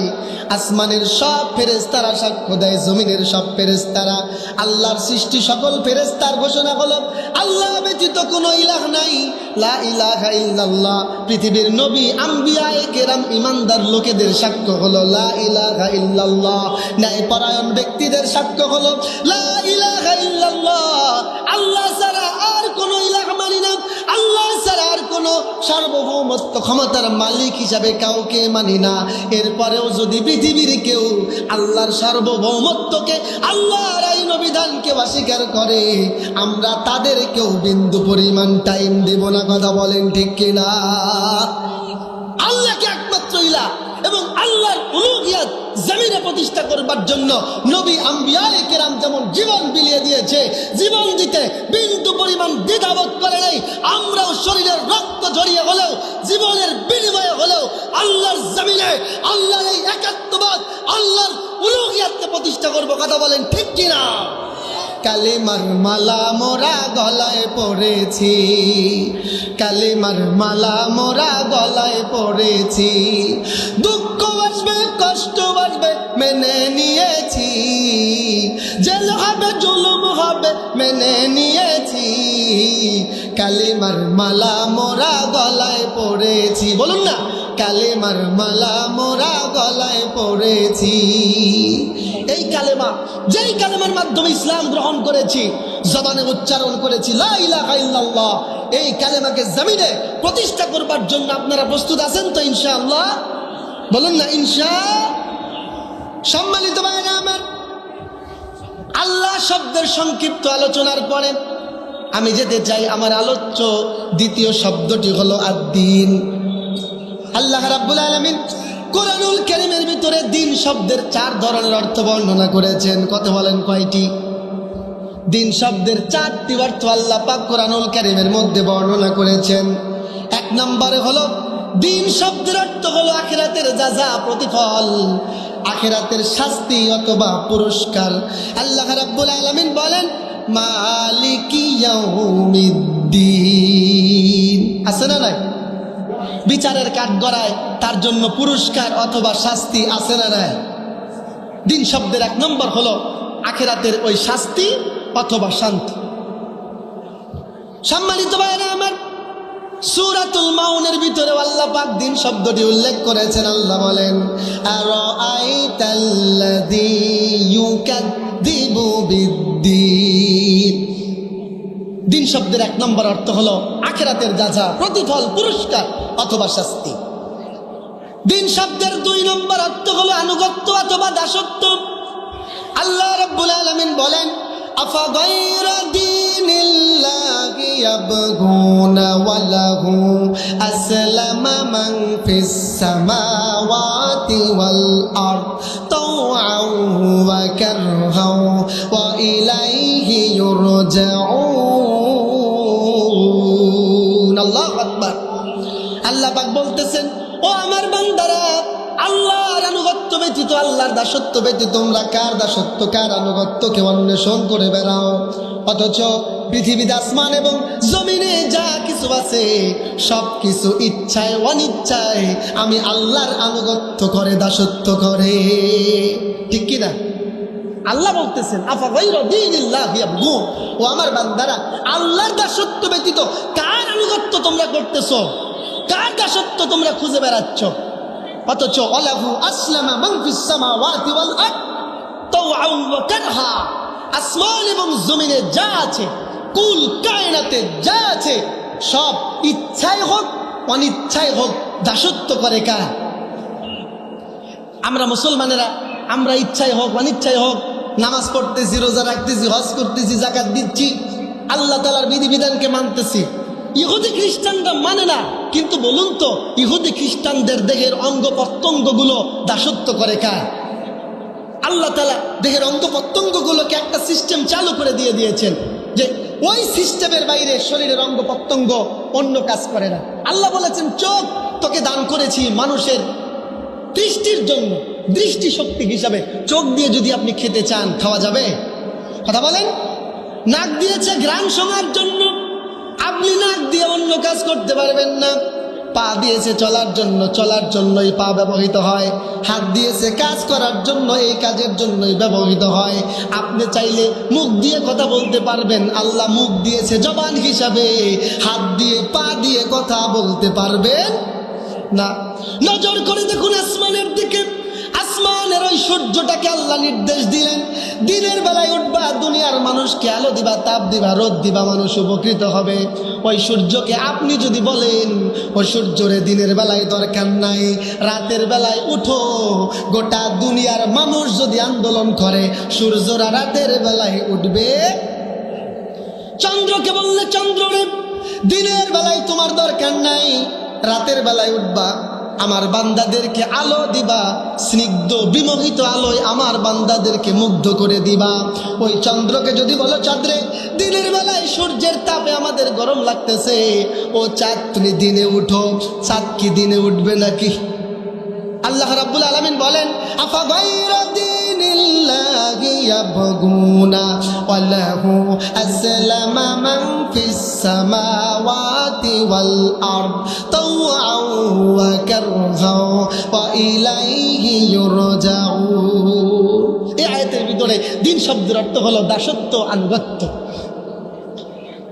আসমানের সব ফেরেশতারা সাক্ষ্য দেয়, জমিনের সব ফেরেশতারা, আল্লাহর সৃষ্টি সকল ফেরেশতার ঘোষণা হলো আল্লাহ ব্যতীত কোনো ইলাহ নাই, লা ইলাহা ইল্লাল্লাহ। পৃথিবীর নবী, আম্বিয়ায়ে কেরাম, ইমানদার লোকেদের সাক্ষ্য হলো লা ইলাহা ইল্লাল্লাহ। ন্যায়পরায়ণ ব্যক্তিদের সাক্ষ্য হলো লা ইলাহা ইল্লাল্লাহ। আল্লাহ ছাড়া আর কোনো ইলাহ মানি না, আল্লাহ ছাড়া আর কোনো সার্বভৌমত্ব ক্ষমতার মালিক হিসাবে কাউকে মানি না। এরপরেও যদি পৃথিবীর কেউ আল্লাহর সার্বভৌমত্বকে, আল্লাহর আইন বিধানকে অস্বীকার করে, আমরা তাদেরকেও বিন্দু পরিমাণ টাইম দেব না। কথা বলেন ঠিক কিনা? আল্লাহকে একমাত্র ইলাহ এবং আল্লাহর উলুহিয়াত জমিনে প্রতিষ্ঠা করবার জন্য নবী আম্বিয়ায়ে কেরাম যেমন জীবন বিলিয়ে দিয়েছে, জীবন দিতে বিন্দু পরিমাণ দ্বিধাবোধ করে নাই, আমরাও শরীরের রক্ত ঝরিয়ে হলেও জীবনের বিনিময়ে হলেও আল্লাহর জমিনে আল্লাহর এই একাত্মবাদ, আল্লাহর উলুহিয়াতকে প্রতিষ্ঠা করব। কথা বলেন ঠিক কিনা? কালিমার মালা মোরা গলায় পড়েছি, কালিমার মালা মোরা গলায় পড়েছি, দুঃখ আসবে কষ্ট আসবে মেনে নিয়েছি, জেল হবে জুলুম হবে মেনে নিয়েছি, কালিমার মালা মোরা গলায় পড়েছি। বলুন না, কালিমার মালা মোরা গলায় পড়েছি। এই কালেমা, যেই কালেমার মাধ্যমে ইসলাম গ্রহণ করেছি, জবানে উচ্চারণ করেছি লা ইলাহা ইল্লাল্লাহ, এই কালেমাকে জমিনে প্রতিষ্ঠা করবার জন্য আপনারা প্রস্তুত আছেন তো ইনশাআল্লাহ? বলুন না ইনশাআল্লাহ। সম্মানিত ভাইরা আমার, আল্লাহ শব্দের সংক্ষিপ্ত আলোচনার পরে আমি যেতে চাই আমার আলোচ্য দ্বিতীয় শব্দটি হলো আদ-দ্বীন। আল্লাহ রাব্বুল আলামিন কোরআনুল কারীমের ভিতরে দ্বীন শব্দের 4 ধরনের অর্থ বর্ণনা করেছেন। কত বলেন কয়টি? দ্বীন শব্দের 4টি অর্থ আল্লাহ পাক কোরআনুল কারীমের মধ্যে বর্ণনা করেছেন। 1 নম্বরে হলো দ্বীন শব্দের অর্থ হলো আখিরাতের যাজা, প্রতিফল, আখিরাতের শাস্তি অথবা পুরস্কার। আল্লাহ রাব্বুল আলামিন বলেন মালিকি ইয়াউমিদ্দিন, আছে না নাই? বিচারের কাঠগড়ায় তার জন্য পুরস্কার অথবা শাস্তি আছে না নাই? দ্বীন শব্দের 1 নম্বর হলো আখিরাতের ওই শাস্তি অথবা শান্তি। সম্মানিত ভাইরা আমার, সূরাতুল মাউনের ভিতরে আল্লাহ পাক দ্বীন শব্দটি উল্লেখ করেছেন। আল্লাহ বলেন আরাআইতাল্লাযী ইউকাযযিবু বিদ্দীন। দ্বীন শব্দের 1 নম্বর অর্থ হলো আখিরাতের যাজা, প্রতিফল, পুরস্কার অথবা শাস্তি। দ্বীন শব্দের 2 নম্বর অর্থ হলো আনুগত্য অথবা দাসত্ব। আল্লাহ রাব্বুল আলামিন বলেন আফা গায়রা দীনিল্লাহি ইয়াবগুনা ওয়া লাহু আসলামা মান ফিস সামাওয়াতি ওয়াল আরদ তাওআন ওয়া কারহান ওয়া ইলাইহি ইউরজাউন। আল্লাহু আকবার। আল্লাহ পাক বলতেছেন, ও আমার বান্দারা, আল্লাহর আনুগত্য ব্যতীত, আল্লাহর দাসত্ব ব্যতীত তোমরা কার দাসত্ব কার আনুগত্যকে অন্বেষণ করে বেড়াও, অথচ পৃথিবীতে আসমান এবং জমিনে যা কিছু আছে সব কিছু ইচ্ছায় অনিচ্ছায় আমি আল্লাহর আনুগত্য করে, দাসত্ব করে। ঠিক কিনা? আল্লাহ বলতেছেন আফা গায়রা দীনিল্লাহি ইয়াবগুন, ও আমার বান্দারা, আল্লাহর দাসত্ব ব্যতীত কার আনুগত্য তোমরা করতেছো, কার দাসত্ব তোমরা খুঁজে বেড়াচ্ছ, অথচ ওয়ালাহু আসলামা মান ফিস সামাওয়াতি ওয়াল আরদ তাওআন ওয়া কারহা, আসমান এবং জমিনে যা আছে, কুল কায়নাতে যা আছে সব ইচ্ছায় হোক অনিচ্ছায় হোক দাসত্ব করে কার? আমরা মুসলমানেরা, আমরা ইচ্ছায় হোক অনিচ্ছায় হোক নামাজ পড়তেছি, রোজা রাখতেছি, হজ করতেছি, যাকাত দিচ্ছি, আল্লাহ তাআলার বিধিবিধানকে মানতেছি। ইহুদি খ্রিস্টানরা মানে না, কিন্তু বলুন তো ইহুদি খ্রিস্টানদের দেহের অঙ্গ প্রত্যঙ্গগুলো দাসত্ব করে কার? আল্লাহ তাআলা দেহের অঙ্গ প্রত্যঙ্গগুলোকে একটা সিস্টেম চালু করে দিয়েছেন যে ওই সিস্টেমের বাইরে শরীরের অঙ্গ প্রত্যঙ্গ অন্য কাজ করে না। আল্লাহ বলেছেন চোখ তোকে দান করেছি মানুষের দৃষ্টির জন্য, দৃষ্টি শক্তি হিসাবে। চোখ দিয়ে যদি আপনি খেতে চান খাওয়া যাবে? কথা বলেন। নাক দিয়েছে ঘ্রাণ শোনার জন্য, আপনি নাক দিয়ে অন্য কাজ করতে পারবেন না। পা দিয়েছে চলার জন্য, চলার জন্যই পা ব্যবহৃত হয়। হাত দিয়েছে কাজ করার জন্য, এই কাজের জন্যই ব্যবহৃত হয়। আপনি চাইলে মুখ দিয়ে কথা বলতে পারবেন, আল্লাহ মুখ দিয়েছে জবান হিসাবে, হাত দিয়ে পা দিয়ে কথা বলতে পারবেন না। নজর করে দেখুন আসমানের দিকে, আসমানের ওই সূর্যটাকে আল্লাহ নির্দেশ দিলেন দিনের বেলায় উঠবা, দুনিয়ার মানুষকে আলো দিবা, তাপ দিবা, রোদ দিবা, মানুষ উপকৃত হবে। ওই সূর্যকে আপনি যদি বলেন ও সূর্যরে দিনের বেলায় দরকার নাই, রাতের বেলায় উঠো, গোটা দুনিয়ার মানুষ যদি আন্দোলন করে সূর্যরা রাতের বেলায় উঠবে। চন্দ্রকে বললে চন্দ্ররে দিনের বেলায় তোমার দরকার নাই, রাতের বেলায় উঠবা, আমার বান্দাদেরকে আলো দিবা, স্নিগ্ধ বিমোহিত আলোয় আমার বান্দাদেরকে মুগ্ধ করে দিবা। ওই চন্দ্রকে যদি বলো চাঁদরে, দিনের বেলায় সূর্যের তাপে আমাদের গরম লাগতেছে, ও চাঁদ তুমি দিনে উঠো, চাঁদ কি দিনে উঠবে নাকি? আল্লাহ রাব্বুল আলামিন বলেন, আফা গায়রা দীনিল্লাহি ইয়াবগুনা ওয়া লাহু আসলামা মান ফিস সামাওয়াতি ওয়াল আরদ তাওআন ওয়া কারহাও ওয়া ইলাইহি ইউরজাউন। এই আয়াতের ভিতরে দিন শব্দের অর্থ হলো দাসত্ব, আনুগত্য।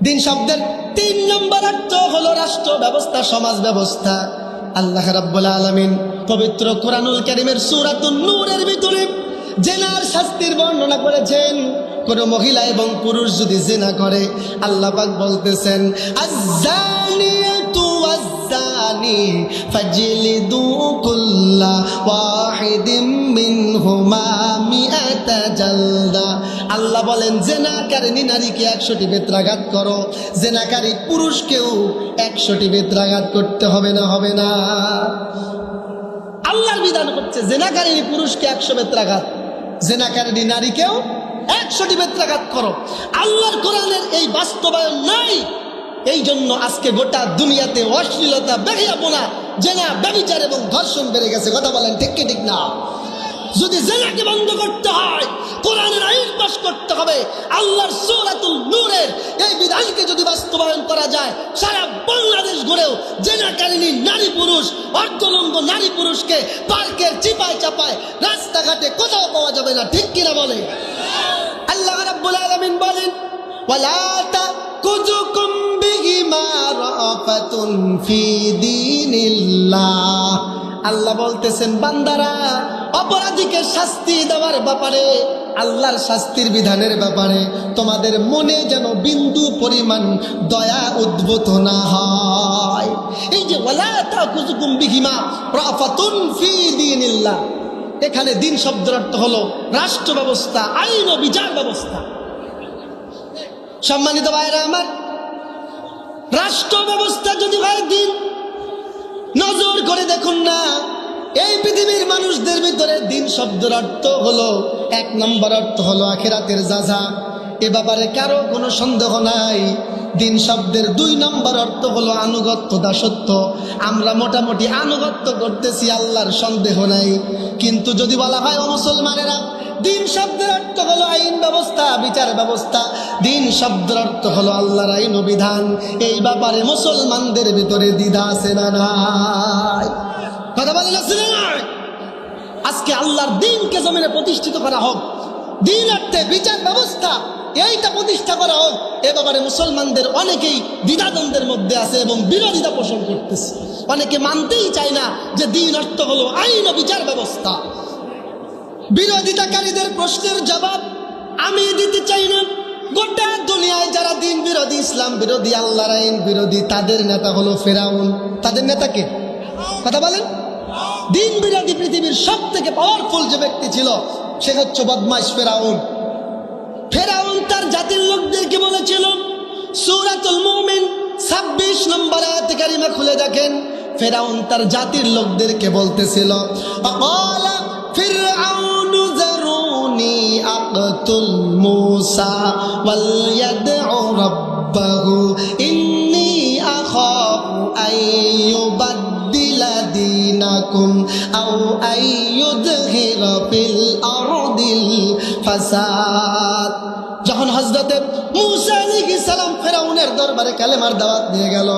দিন শব্দের 3 নম্বর অর্থ হলো রাষ্ট্র ব্যবস্থা, সমাজ ব্যবস্থা। আল্লাহ রাব্বুল আলামিন পবিত্র কোরআনুল কারীমের সূরাতুন নূরের ভিতরে জিনার শাস্তির বর্ণনা করেছেন। কোন মহিলা এবং পুরুষ যদি জিনা করে, আল্লাহ পাক বলতেছেন, আয-যানিয়াতু ওয়াজ-যানি ফাজলিদু কুল্লা ওয়াহিদিম মিনহুমা মিআতা জালদা। আল্লাহ বলেন, জিনাকারিনী নারীকে 100টি বেত্রাঘাত করো, জিনাকারী পুরুষকেও 100টি বেত্রাঘাত করতে হবে না? হবে না? আল্লাহর বিধান হচ্ছে জিনাকারিনী পুরুষকে 100 বেত্রাঘাত, জিনাকারিনী নারীকেও 100টি বেত্রাঘাত করো। আল্লাহর কোরআনের এই বাস্তবায়ন নাই, এই জন্য আজকে গোটা দুনিয়াতে অশ্লীলতা, বেহিয়াপনা, জেনা, ব্যভিচার এবং ধর্ষণ বেড়ে গেছে। কথা বলেন ঠিক কি ঠিক না? যদি জেনাকে বন্ধ করতে হয়, কোরআনের আইন পাশ করতে হবে। আল্লাহর সূরাতুল নূরের এই বিধানকে যদি বাস্তবায়ন করা যায়, সারা বাংলাদেশ ঘুরেও জেনাকারিনী নারী পুরুষ, অর্ধলঙ্গ নারী পুরুষকে পার্কের চিপায় চাপায় রাস্তাঘাটে কোথাও পাওয়া যাবে না। ঠিক কিনা বলে? আল্লাহ রাব্বুল আলামিন বলেন, ওয়ালা তাকুযুকুম বিহিমা রাফাতুন ফি দীনিল্লাহ। আল্লাহ বলতেছেন, বান্দারা, অপরাধীকে শাস্তি দেওয়ার ব্যাপারে, আল্লাহর শাস্তির বিধানের ব্যাপারে তোমাদের মনে যেন বিন্দু পরিমাণ দয়া উদ্ভূত না হয়। এই যে ওয়ালা তাকুযুকুম বিহিমা রাফাতুন ফি দীনিল্লাহ, এখানে দিন শব্দের অর্থ হলো রাষ্ট্র ব্যবস্থা, আইন ও বিচার ব্যবস্থা। সম্মানিত ভাইরা আমার, রাষ্ট্র ব্যবস্থা যদি হয় দিন, নজর করে দেখুন না, এই পৃথিবীর মানুষদের ভিতরে দিন শব্দের অর্থ হলো 1 নম্বর অর্থ হলো আখিরাতের যাজা। এ ব্যাপারে কারো কোনো সন্দেহ নাই। দিন শব্দের 2 নম্বর অর্থ হলো আনুগত্য, দাসত্ব। আমরা মোটামুটি আনুগত্য করতেছি, আল্লাহর সন্দেহ নাই। কিন্তু যদি বলা হয় ও মুসলমানেরা, দিন শব্দের অর্থ হলো আইন ব্যবস্থা, বিচার ব্যবস্থা, দিন শব্দের অর্থ হলো আল্লাহর আইন ও বিধান, এই ব্যাপারে মুসলমানদের ভিতরে দ্বিধা আছে না নাই? কথা বলেন আছে না নাই? আজকে আল্লাহর দ্বীনকে জমিনে প্রতিষ্ঠিত করা হোক, দিন অর্থে বিচার ব্যবস্থা এইটা প্রতিষ্ঠা করা হোক, এ ব্যাপারে মুসলমানদের অনেকেই দ্বিধাদ্বন্দ্বের মধ্যে আছে এবং বিরোধিতা পোষণ করতেছে। অনেকে মানতেই চায় না যে দিন অর্থ হলো আইন ও বিচার ব্যবস্থা। বিরোধিতাকারীদের প্রশ্নের জবাব আমি দিতে চাই না। গোটা দুনিয়ায় যারা দিন বিরোধী, ইসলাম বিরোধী, আল্লাহর আইন বিরোধী, তাদের নেতা হলো ফেরাউন। তাদের নেতা কে? কথা বলেন। দিন বিরোধী পৃথিবীর সব থেকে পাওয়ারফুল যে ব্যক্তি ছিল, সে হচ্ছে বদমাইশ ফেরাউন। ফেরাউন তার জাতির লোকদেরকে বলেছিল, সূরাতুল মুমিন 26 নম্বর আয়াতে কারিমা খুলে দেখেন। ফেরাউন তার জাতির লোকদেরকে বলতেছিল, আকালা ফিরআউনু যারুনি আকতুল মূসা ওয়াল ইয়াদউ রাব্বাহু ইন্নী আখাফু আইয়ুবাদদিলা দীনাকুম আও আইয়ুদহিরা ফিল আরদিল ফাসাদ। যখন হযরতে মূসা আলাইহিস সালাম ফেরাউনের দরবারে কালেমার দাওয়াত নিয়ে গেল,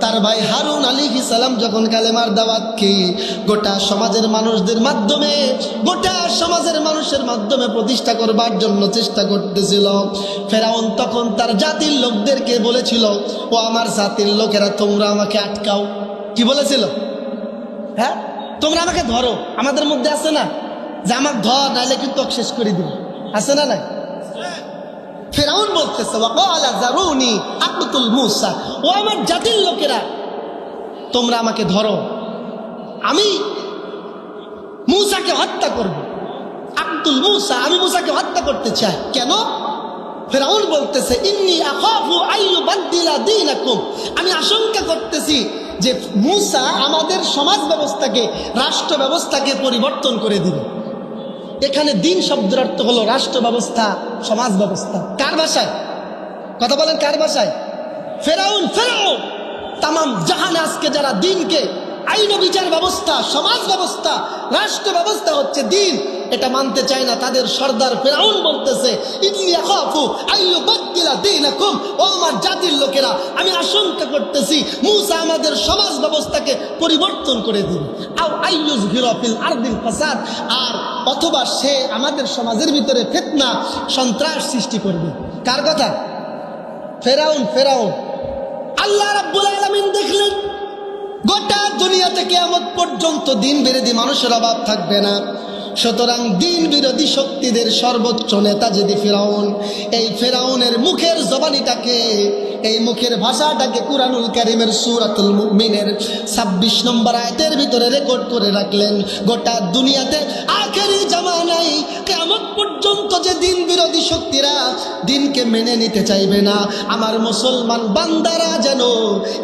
তার ভাই হারুন আলাইহিস সালাম যখন কালেমার দাওয়াত খেয়ে গোটা সমাজের মানুষদের মাধ্যমে, গোটা সমাজের মানুষের মাধ্যমে প্রতিষ্ঠা করবার জন্য চেষ্টা করতেছিল, ফেরাউন তখন তার জাতির লোকদেরকে বলেছিল, ও আমার জাতির লোকেরা, তোমরা আমাকে আটকাও। কি বলেছিল? হ্যাঁ, তোমরা আমাকে ধরো। আমাদের মধ্যে আছে না যে আমাকে ধর, নাইলে কিন্তু শেষ করে দিব, আছে না? নাই? ফেরাউন বলতেছে, ওয়াকালা যারুনি আকতুল মূসা, ও আমার জাতির লোকেরা, তোমরা আমাকে ধরো, আমি মূসাকে হত্যা করব। আকতুল মূসা, আমি মূসাকে হত্যা করতে চাই। কেন? ফেরাউন বলতেছে, ইন্নী আখাফু আইয়ুবাদদিলা দীনাকুম, আমি আশঙ্কা করতেছি যে মূসা আমাদের সমাজ ব্যবস্থাকে, রাষ্ট্র ব্যবস্থাকে পরিবর্তন করে দিবে। এখানে দিন শব্দের অর্থ হলো রাষ্ট্র ব্যবস্থা, সমাজ ব্যবস্থা। কার ভাষায় কথা বলেন? কার ভাষায়? ফেরাউন। ফেরাউন তামাম জাহানে আজকে যারা দিনকে, আইন বিচার ব্যবস্থা, সমাজ ব্যবস্থা, রাষ্ট্র ব্যবস্থা হচ্ছে দিন, এটা মানতে চায় না। তাদের সর্দার ফেরাউন বলতেছে, ইন্নী আখাফু আইয়ুবাদদিলা দীনাকুম, ও আমার জাতির লোকেরা, আমি আশঙ্কা করতেছি মূসা আমাদের সমাজ ব্যবস্থাকে পরিবর্তন করে দিবে। আও আইয়ুযহিরা ফিল আরদিল ফাসাদ, আর অথবা সে আমাদের সমাজের ভিতরে ফিতনা, সন্ত্রাস সৃষ্টি করবে। কার কথা? ফেরাউন। ফেরাউন। আল্লাহ রাব্বুল আলামিন দেখলেন গোটা দুনিয়াতে কিয়ামত পর্যন্ত দিন বিরোধী মানুষের অভাব থাকবে না। সুতরাং দিন বিরোধী শক্তিদের সর্বোচ্চ নেতা যদি ফেরাউন, এই ফেরাউনের মুখের জবানিটাকে, এই মুখের ভাষাটাকে কুরআনুল কারীমের সূরাতুল মুমিনের 26 নম্বর আয়াতের ভিতরে রেকর্ড করে রাখলেন। গোটা দুনিয়াতে আখেরি জামানায় কিয়ামত পর্যন্ত যে দিন বিরোধী শক্তিরা দিনকে মেনে নিতে চাইবে না, আমার মুসলমান বান্দারা যেন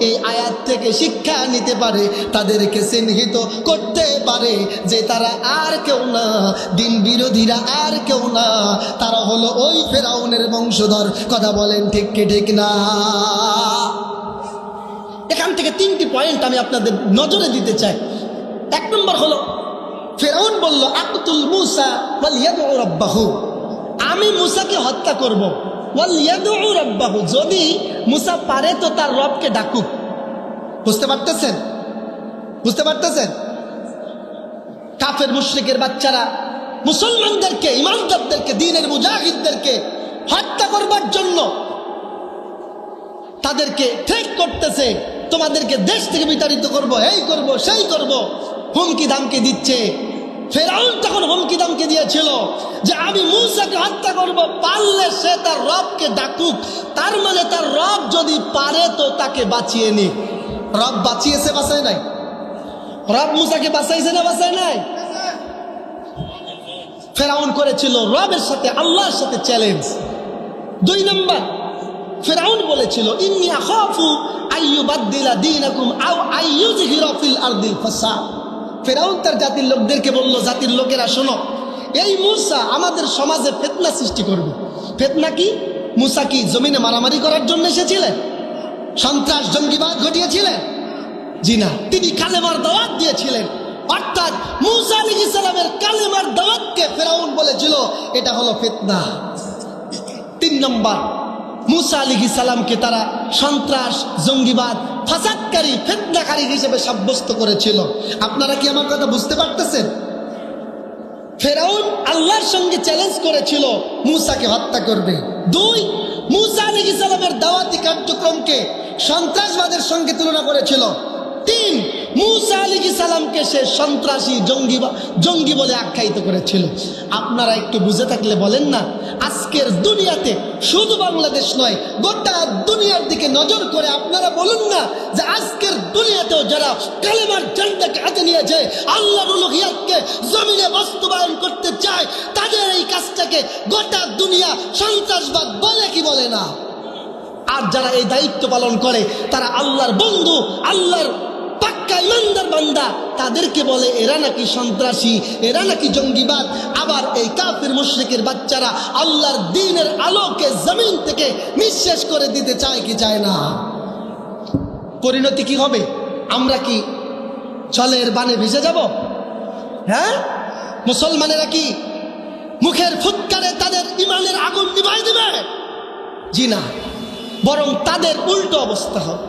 এই আয়াত থেকে শিক্ষা নিতে পারে, তাদেরকে চিহ্নিত করতে পারে যে তারা আর কেউ না, দিন বিরোধীরা আর কেউ না, তারা হলো ওই ফেরাউনের বংশধর। কথা বলেন ঠিক কি ঠিক না? এখান থেকে 3টি পয়েন্ট আমি আপনাদের নজরে দিতে চাই। 1 নম্বর হলো, ফেরাউন বলল আকতুল মূসা ওয়াল ইয়াদউ রাব্বাহু, আমি মূসাকে হত্যা করব, ওয়াল ইয়াদউ রাব্বাহু, যদি মূসা পারে তো তার রবকে ডাকুক। বুঝতে পারতেছেন? বুঝতে পারতেছেন? কাফের মুশরিকের বাচ্চারা মুসলমানদেরকে, ইমানদারদেরকে, দ্বীনের মুজাহিদদেরকে হত্যা করবার জন্য তাদেরকে থ্রেট করতেছে, তোমাদেরকে দেশ থেকে বিতাড়িত করব, এই করব, সেই করব, হুমকি ধামকি দিচ্ছে। ফেরাউন তখন হুমকি ধামকি দিয়েছিল যে আমি মূসাকে হত্যা করব, পারলে সে তার রবকে ডাকুক। তার মানে তার রব যদি পারে তো তাকে বাঁচিয়ে নিক। রব বাঁচিয়েছে, বাঁচায় নাই? রব মূসাকে বাঁচাইছে না বাঁচায় নাই? ফেরাউন করেছিল রবের সাথে, আল্লাহর সাথে চ্যালেঞ্জ। 2 নম্বর, ফেরাউন বলেছিল ইন্নী আখাফু আইয়ুবাদদিলা দীনাকুম আও আইয়ুযহিরা ফিল আরদিল ফাসাদ। ফেরাউন তার জাতির লোকদেরকে বলল, জাতির লোকেরা শোনো, এই মূসা আমাদের সমাজে ফিতনা সৃষ্টি করবে। ফিতনা কি? মূসা কি জমিনে মারামারি করার জন্য এসেছিলেন? সন্ত্রাস জঙ্গিবাদ ঘটিয়েছিলেন? জি না, তিনি কালেমার দাওয়াত দিয়েছিলেন। অর্থাৎ মূসা আলাইহিস সালামের কালেমার দাওয়াতকে ফেরাউন বলেছিল এটা হলো ফিতনা। 3 নম্বর, মূসা আলাইহিস সালামকে তারা সন্ত্রাস, জঙ্গিবাদ, ফাসাদকারী, ফিতনাকারী হিসেবে সাব্যস্ত করেছিল। আপনারা কি আমার কথা বুঝতে পারতেছেন? ফেরাউন আল্লাহর সঙ্গে চ্যালেঞ্জ করেছিল মূসাকে হত্যা করবে। 2, মূসা আলাইহিস সালামের দাওয়াতি কার্যক্রমকে সন্ত্রাসবাদের সঙ্গে তুলনা করেছিল। 3, মূসা আলাইহিস সালামকে সে সন্ত্রাসী, জঙ্গি বলে আখ্যায়িত করেছিল। আপনারা একটু বুঝে থাকলে বলেন না, আজকের দুনিয়াতে শুধু বাংলাদেশ নয়, গোটা দুনিয়ার দিকে নজর করে আপনারা বলুন না যে আজকের দুনিয়াতেও যারা কালেমার ঝান্ডাকে হাতে নিয়েছে, আল্লাহর উলুহিয়াতকে জমিনে বাস্তবায়ন করতে চায়, তাদের এই কাজটাকে গোটা দুনিয়া সন্ত্রাসবাদ বলে কি বলে না? আর যারা এই দায়িত্ব পালন করে তারা আল্লাহর বন্ধু, আল্লাহর পাক্কা ইমানদার বান্দা, তাদেরকে বলে এরা নাকি সন্ত্রাসী, এরা নাকি জঙ্গিবাদ। আবার এই কাফির মুশরিকের বাচ্চারা আল্লাহর দ্বীনের আলোকে জমিন থেকে নিঃশেষ করে দিতে চায় কি চায় না? পরিণতি কি হবে? আমরা কি জলের বানে ভেসে যাব? হ্যাঁ, মুসলমানেরা কি মুখের ফুৎকারে তাদের ইমানের আগুন নিভাই দেবে? জি না, বরং তাদের উল্টো অবস্থা হবে।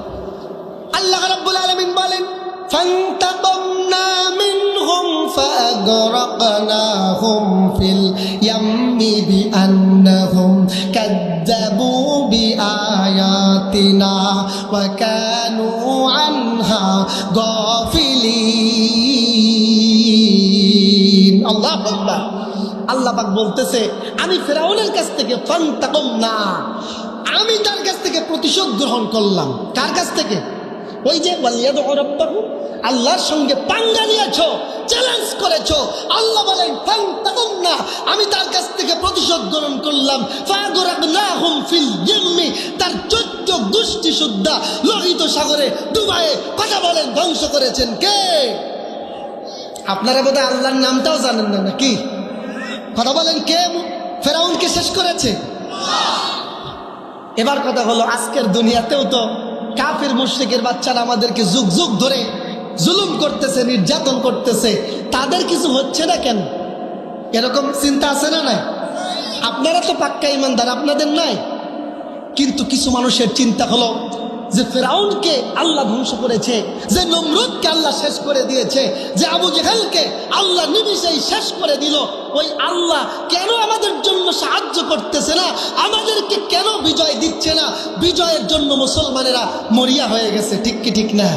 আল্লাহ রাব্বুল আলামিন বলেন ফান্তাকামনা মিনহুম ফাগরাকনাহুম ফিল ইয়াম্মি বিআন্নাহুম কাযযাবু বিআয়াতিনা ওয়া কানু আনহা গাফিলিন। আল্লাহু আকবার। আল্লাহ পাক বলতেছে আমি ফেরাউনের কাছ থেকে ফান্তাকামনা, আমি তার কাছ থেকে প্রতিশোধ গ্রহণ করলাম। কার কাছ থেকে? ওই যে ওয়ালিয়াদউ রাব্বাহু, আল্লাহর সঙ্গে পাঙ্গা নিয়েছো, চ্যালেঞ্জ করেছো। আল্লাহ বলেন ফান্তাকুমনা, আমি তার কাছ থেকে প্রতিশোধ গ্রহণ করলাম। ফাগরাকনাহুম ফিল ইয়াম্মি, তার 14 গোষ্ঠী সুদ্ধা লোহিত সাগরে ডুবায়ে, কথা বলেন, ধ্বংস করেছেন কে? আপনারা বোধহয় আল্লাহর নামটাও জানেন না নাকি? কথা বলেন, কে ফেরাউনকে শেষ করেছে? এবার কথা হলো, আজকের দুনিয়াতেও তো কাফির মুশরিকের বাচ্চারা আমাদেরকে যুগ যুগ ধরে জুলুম করতেছে, নির্যাতন করতেছে, তাদের কিছু হচ্ছে না কেন? এরকম চিন্তা আছে না নাই? আপনারা তো পাক্কা ইমানদার, আপনাদের নাই? কিন্তু কিছু মানুষের চিন্তা হলো যে ফেরাউনকে আল্লাহ ধ্বংস করেছে, যে নমরুদকে আল্লাহ শেষ করে দিয়েছে, যে আবু জেহেলকে আল্লাহ নিমিষেই শেষ করে দিল, ওই আল্লাহ কেন আমাদের জন্য সাহায্য করতেছে না? আমাদেরকে কেন বিজয় দিচ্ছে না? বিজয়ের জন্য মুসলমানেরা মরিয়া হয়ে গেছে, ঠিক কি ঠিক না?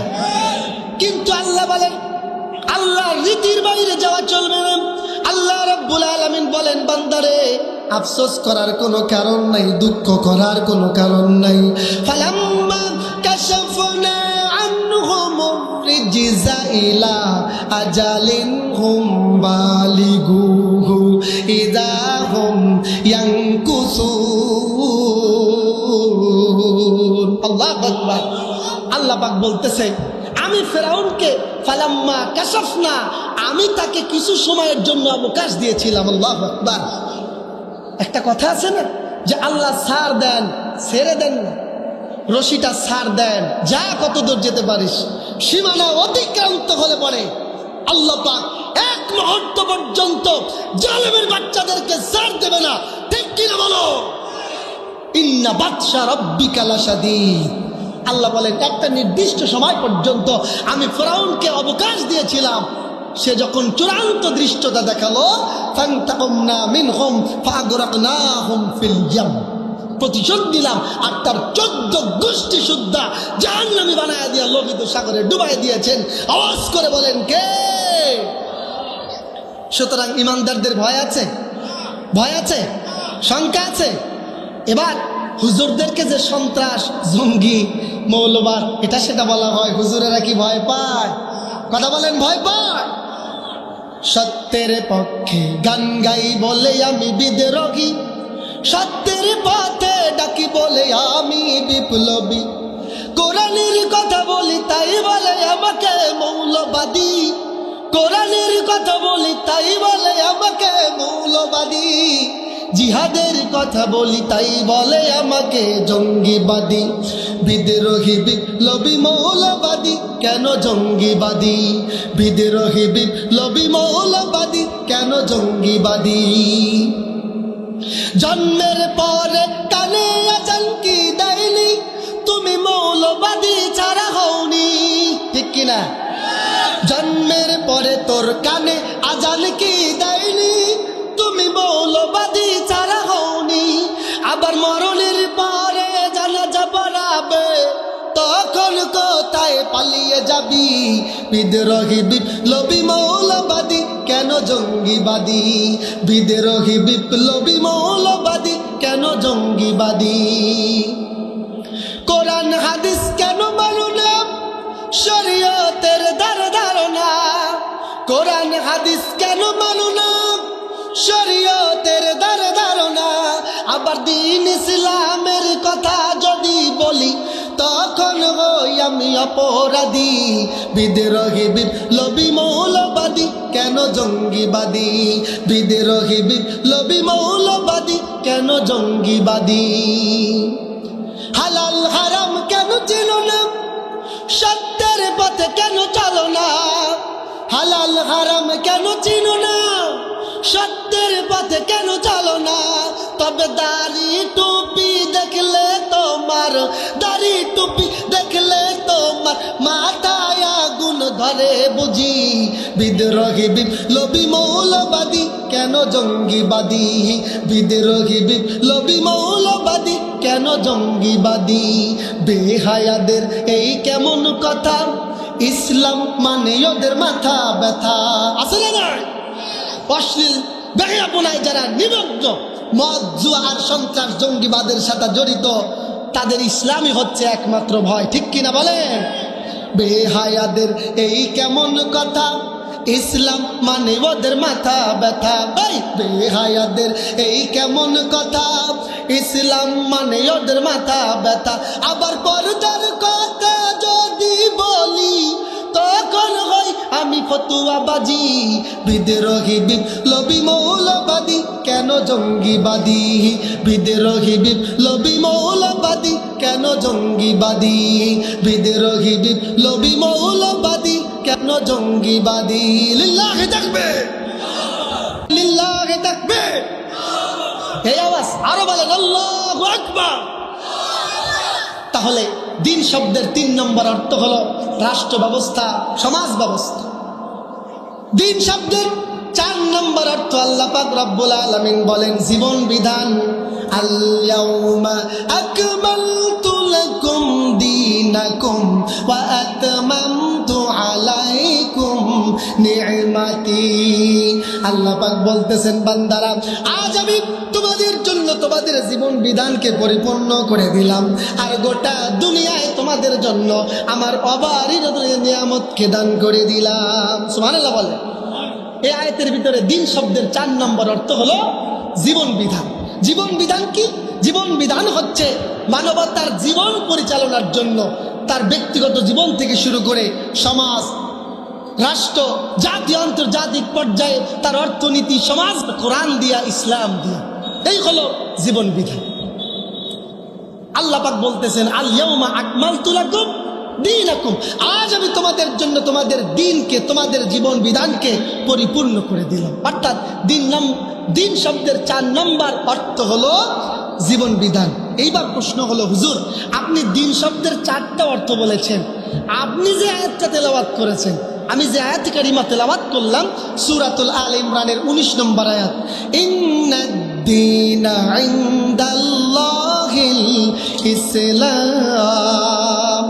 কিন্তু আল্লাহ বলেন, আল্লাহর রীতির বাইরে যাওয়া চলবে না। আল্লাহ রাব্বুল আলামিন বলেন, বান্দারে আফসোস করার কোনো কারণ নাই, দুঃখ করার কোনো কারণ নাই। ফালাম্মা কাশাফনা আনহুম রিজজা ইলা আজালিন হুম বালিগুহু ইযা হুম ইয়ানকুসুন। আল্লাহু আকবার। আল্লাহ পাক বলতেছে, আমি ফেরাউনকে ফালাম্মা কাশাফনা, আমি তাকে কিছু সময়ের জন্য অবকাশ দিয়েছিলাম। আল্লাহু আকবার। একটা কথা আছে না যে আল্লাহ ছাড় দেন, ছেড়ে দেন না, রশিটা ছাড় দেন, যা কত দূর যেতে পারিস, সীমানা অতিক্রান্ত হলে পরে আল্লাহ পাক এক মুহূর্ত পর্যন্ত জালেমের বাচ্চাদেরকে ছাড় দেবে না, ঠিক কিনা বলো? ইন্না বাতশা রাব্বিকা লাশাদীদ। আল্লাহ বলেন, একটা নির্দিষ্ট সময় পর্যন্ত আমি ফেরাউনকে অবকাশ দিয়েছিলাম। সে যখন চূড়ান্ত দৃষ্টতা দেখালো, ফান্তাকুমনা মিনহুম ফাগরাকনাহুম ফিল ইয়াম, প্রতিশোধ দিলাম আর তার 14 গোষ্ঠী সুদ্ধা জাহান্নামী বানায় দিয়ে লোহিত সাগরে ডুবাই দিয়েছেন। আওয়াজ করে বলেন, কে? সুতরাং ইমানদারদের ভয় আছে, ভয় আছে, শঙ্কা আছে। এবার হুজুরদেরকে যে সন্ত্রাস, জঙ্গি, মৌলবাদ, এটা সেটা বলা হয়, হুজুরেরা কি ভয় পায়? কথা বলেন, ভয় পায়? সত্যের পক্ষে গান গাই বলে আমি বিদ্রোহী, সত্যের পথে ডাকি বলে আমি বিপ্লবী, কোরআনের কথা বলি তাই বলে আমাকে মৌলবাদী, কোরআনের কথা বলি তাই বলে আমাকে মৌলবাদী, জিহাদের কথা বলি তাই বলে আমাকে জঙ্গিবাদী, বিদ্রোহী বিপ্লবী মৌলবাদী কেন জঙ্গিবাদী, বিদ্রোহী বিপ্লবী মৌলবাদী কেন জঙ্গিবাদী। জন্মের পরে কানে আজান কি দেয়নি, তুমি মৌলবাদী ছাড়া হওনি, ঠিক কিনা? জন্মের পরে তোর কানে আজান কি দেয়নি, তুমি মৌলবাদী ছাড়া হওনি। আবার মরণের পরে জানাজা পড়াবে, তখন কোথায় পালিয়ে যাবি? বিদ্রোহী বিপ্লবী মৌলবাদী কেন জঙ্গিবাদী, বিদ্রোহী বিপ্লবী মৌলবাদী কেন জঙ্গিবাদী। কোরআন হাদিস কেন মানো না, শরীয়তের ধারণা, কোরআন হাদিস কেন মানো না, শরীয়তের ধারণা। আবার দ্বীন ইসলামের কথা যদি বলি, তখন হই আমি অপরাধী, বিদ্রোহী বিপ্লবী মৌলবাদী কেন জঙ্গিবাদী, বিদ্রোহী বিপ্লবী মৌলবাদী কেন জঙ্গিবাদী। হালাল হারাম কেন চেনো না, সত্যের পথে কেন চলো না, হালাল হারাম কেন চিনো না, সত্যের পথে কেন চলো না। তবে দাড়ি টুপি দেখলে তোমার, দাড়ি টুপি দেখলে তোমার মাথায় আগুন ধরে বুঝি, বিদ্রোহী বিপ্লবী মৌলবাদী কেন জঙ্গিবাদী, বিদ্রোহী বিপ্লবী মৌলবাদী কেন জঙ্গিবাদী। বেহায়াদের এই কেমন কথা, ইসলাম মানে ওদের মাথা ব্যথা, আছে না? অশ্লীল বেহায়াপনায় যারা নিমগ্ন, মদ জুয়া আর সন্ত্রাস জঙ্গিবাদের সাথে জড়িত, তাদের ইসলামই হচ্ছে একমাত্র ভয়, ঠিক কিনা বলেন? বেহায়াদের এই কেমন কথা, ইসলাম মানে ওদের মাথা ব্যথা। এই বেহায়াদের এই কেমন কথা, ইসলাম মানে ওদের মাথা ব্যথা। আবার পর্দার কথা যদি বলি তখন হয় আমি ফতুয়াবাজি। বিদ্রোহী বিপ্লবী মৌলবাদী কেন জঙ্গিবাদী, বিদ্রোহী বিপ্লবী মৌলবাদী কেন জঙ্গিবাদী, বিদ্রোহী বিপ্লবী মৌলবাদী কেন জঙ্গিবাদী। লিল্লাহি তাকবীর, লিল্লাহি তাকবীর। এই আওয়াজ আরো বলেন আল্লাহু আকবার। তাহলে দিন শব্দের 3 নম্বর অর্থ হলো রাষ্ট্র ব্যবস্থা, সমাজ ব্যবস্থা। দিন শব্দের 4 নম্বর অর্থ আল্লাহ পাক রব্বুল আলামিন বলেন জীবন বিধান। আল ইয়াউমা আকমালতু লাকুম দীনাকুম ওয়া আতমামতু আলাইকুম নি'মাতি। আল্লাহ পাক বলতেছেন বান্দারা, আজ আমি তোমাদের জন্য তোমাদের জীবন বিধানকে পরিপূর্ণ করে দিলাম, আর গোটা দুনিয়ায় তোমাদের জন্য আমার অবারিত নিয়ামতকে দান করে দিলাম। সুবহানাল্লাহ বলে। এই আয়াতের ভিতরে দিন শব্দের 4 নম্বর অর্থ হলো জীবন বিধান। জীবন বিধান কি? জীবন বিধান হচ্ছে মানবতার জীবন পরিচালনার জন্য তার ব্যক্তিগত জীবন থেকে শুরু করে সমাজ, রাষ্ট্র, জাতীয় আন্তর্জাতিক পর্যায়ে তার অর্থনীতি, সমাজ কোরআন দিয়া, ইসলাম দিয়া, এই হলো জীবন বিধান। আল্লাহ পাক বলতেছেন আল ইয়াউমা আকমালতু লাকুম দীনাকুম, আজ আমি তোমাদের জন্য তোমাদের দিনকে, তোমাদের জীবন বিধানকে পরিপূর্ণ করে দিলাম। অর্থাৎ দিন শব্দের 4 নম্বর অর্থ হলো জীবন বিধান। এইবার প্রশ্ন হলো, হুজুর আপনি দিন শব্দের 4টা অর্থ বলেছেন, আপনি যে আয়াতটা তেলাওয়াত করেছেন, আমি যে আয়াত কারিমা তেলাওয়াত করলাম সূরাতুল আল ইমরানের 19 নম্বর আয়াত, ইন্নাদ-দীনা ইনদাল্লাহিল ইসলাম,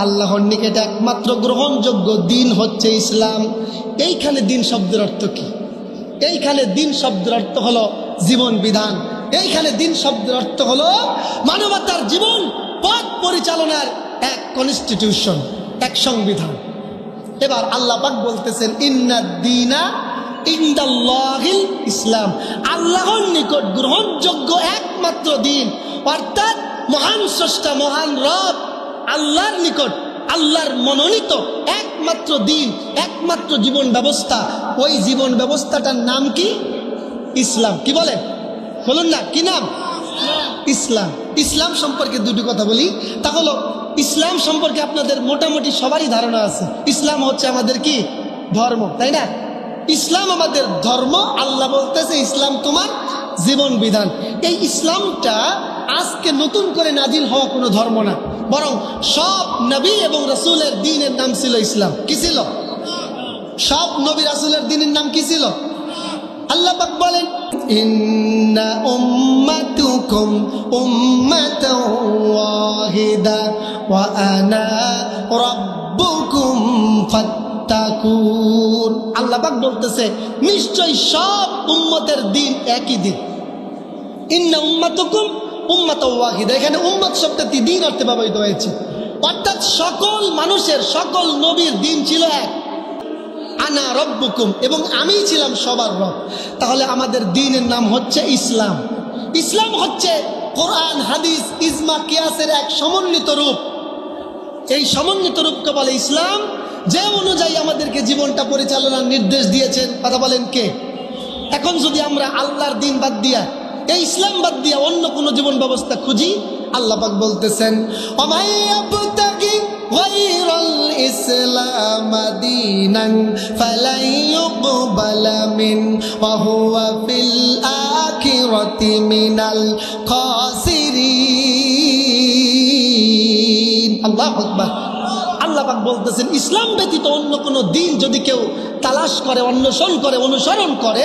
আল্লাহর নিকটে একমাত্র গ্রহণযোগ্য দিন হচ্ছে ইসলাম। এইখানে দিন শব্দের অর্থ কি? এইখানে দিন শব্দের অর্থ হলো জীবন বিধান। এইখানে দিন শব্দের অর্থ হলো মানবতার জীবন পথ পরিচালনার এক কনস্টিটিউশন, এক সংবিধান। এবার আল্লাহ পাক বলতেছেন ইন্নাদ-দীনা ইনদাল্লাহিল ইসলাম, আল্লাহর নিকট গ্রহণযোগ্য একমাত্র দিন, অর্থাৎ মহান স্রষ্টা, মহান রব আল্লাহর নিকট, আল্লাহর মনোনীত একমাত্র দিন, একমাত্র জীবন ব্যবস্থা, ওই জীবন ব্যবস্থাটার নাম কি? ইসলাম। কি বলেন? বলুন না, কি নাম? ইসলাম। ইসলাম সম্পর্কে 2টি কথা বলি। তা হলো, ইসলাম সম্পর্কে আপনাদের মোটামুটি সবারই ধারণা আছে। ইসলাম হচ্ছে আমাদের কি? ধর্ম, তাই না? ইসলাম আমাদের ধর্ম। আল্লাহ বলতেছে ইসলাম তোমার জীবন বিধান। এই ইসলামটা আজকে নতুন করে নাজিল হওয়া কোনো ধর্ম না, বরং সব নবী এবং রাসূলের দ্বীনের নাম ছিল ইসলাম। কি ছিল? সব নবী রাসূলের দ্বীনের নাম কি ছিল? আল্লাহ পাক বলেন ইন্না উম্মাতুকুম উম্মাতাও ওয়াহিদা ওয়া আনা রাব্বুকুম ফাত্তাকুন। আল্লাহ পাক বলতেছে নিশ্চয়ই সব উম্মতের দিন একই দিন। ইন্না উম্মাতুকুম উম্মাতাও ওয়াহিদা, এখানে উম্মত শব্দটি দিন অর্থে ব্যবহৃত হয়েছে, অর্থাৎ সকল মানুষের, সকল নবীর দিন ছিল এক। আনা রব্বুকুম, এবং আমি ছিলাম সবার রব। তাহলে আমাদের দ্বীনের নাম হচ্ছে ইসলাম। ইসলাম হচ্ছে কোরআন, হাদিস, ইজমা, কিয়াসের এক সমন্বিত রূপ। এই সমন্বিত রূপকে বলে ইসলাম, যে অনুযায়ী আমাদেরকে জীবনটা পরিচালনার নির্দেশ দিয়েছেন। কথা বলেন কে? এখন যদি আমরা আল্লাহর দ্বীন বাদ দিয়া, এই ইসলাম বাদ দিয়া অন্য কোনো জীবন ব্যবস্থা খুঁজি, আল্লাহ পাক বলতেছেন ওমাইয়াবতাগি গায়রাল ইসলাম দীনান ফালাই ইউকবালা মিন ওয়া হুয়া ফিল আখিরাতি মিনাল খাসিরিন। আল্লাহু আকবার। আল্লাহ পাক বলতেছেন ইসলাম ব্যতীত অন্য কোনো দিন যদি কেউ তালাশ করে, অন্বেষণ করে, অনুসরণ করে,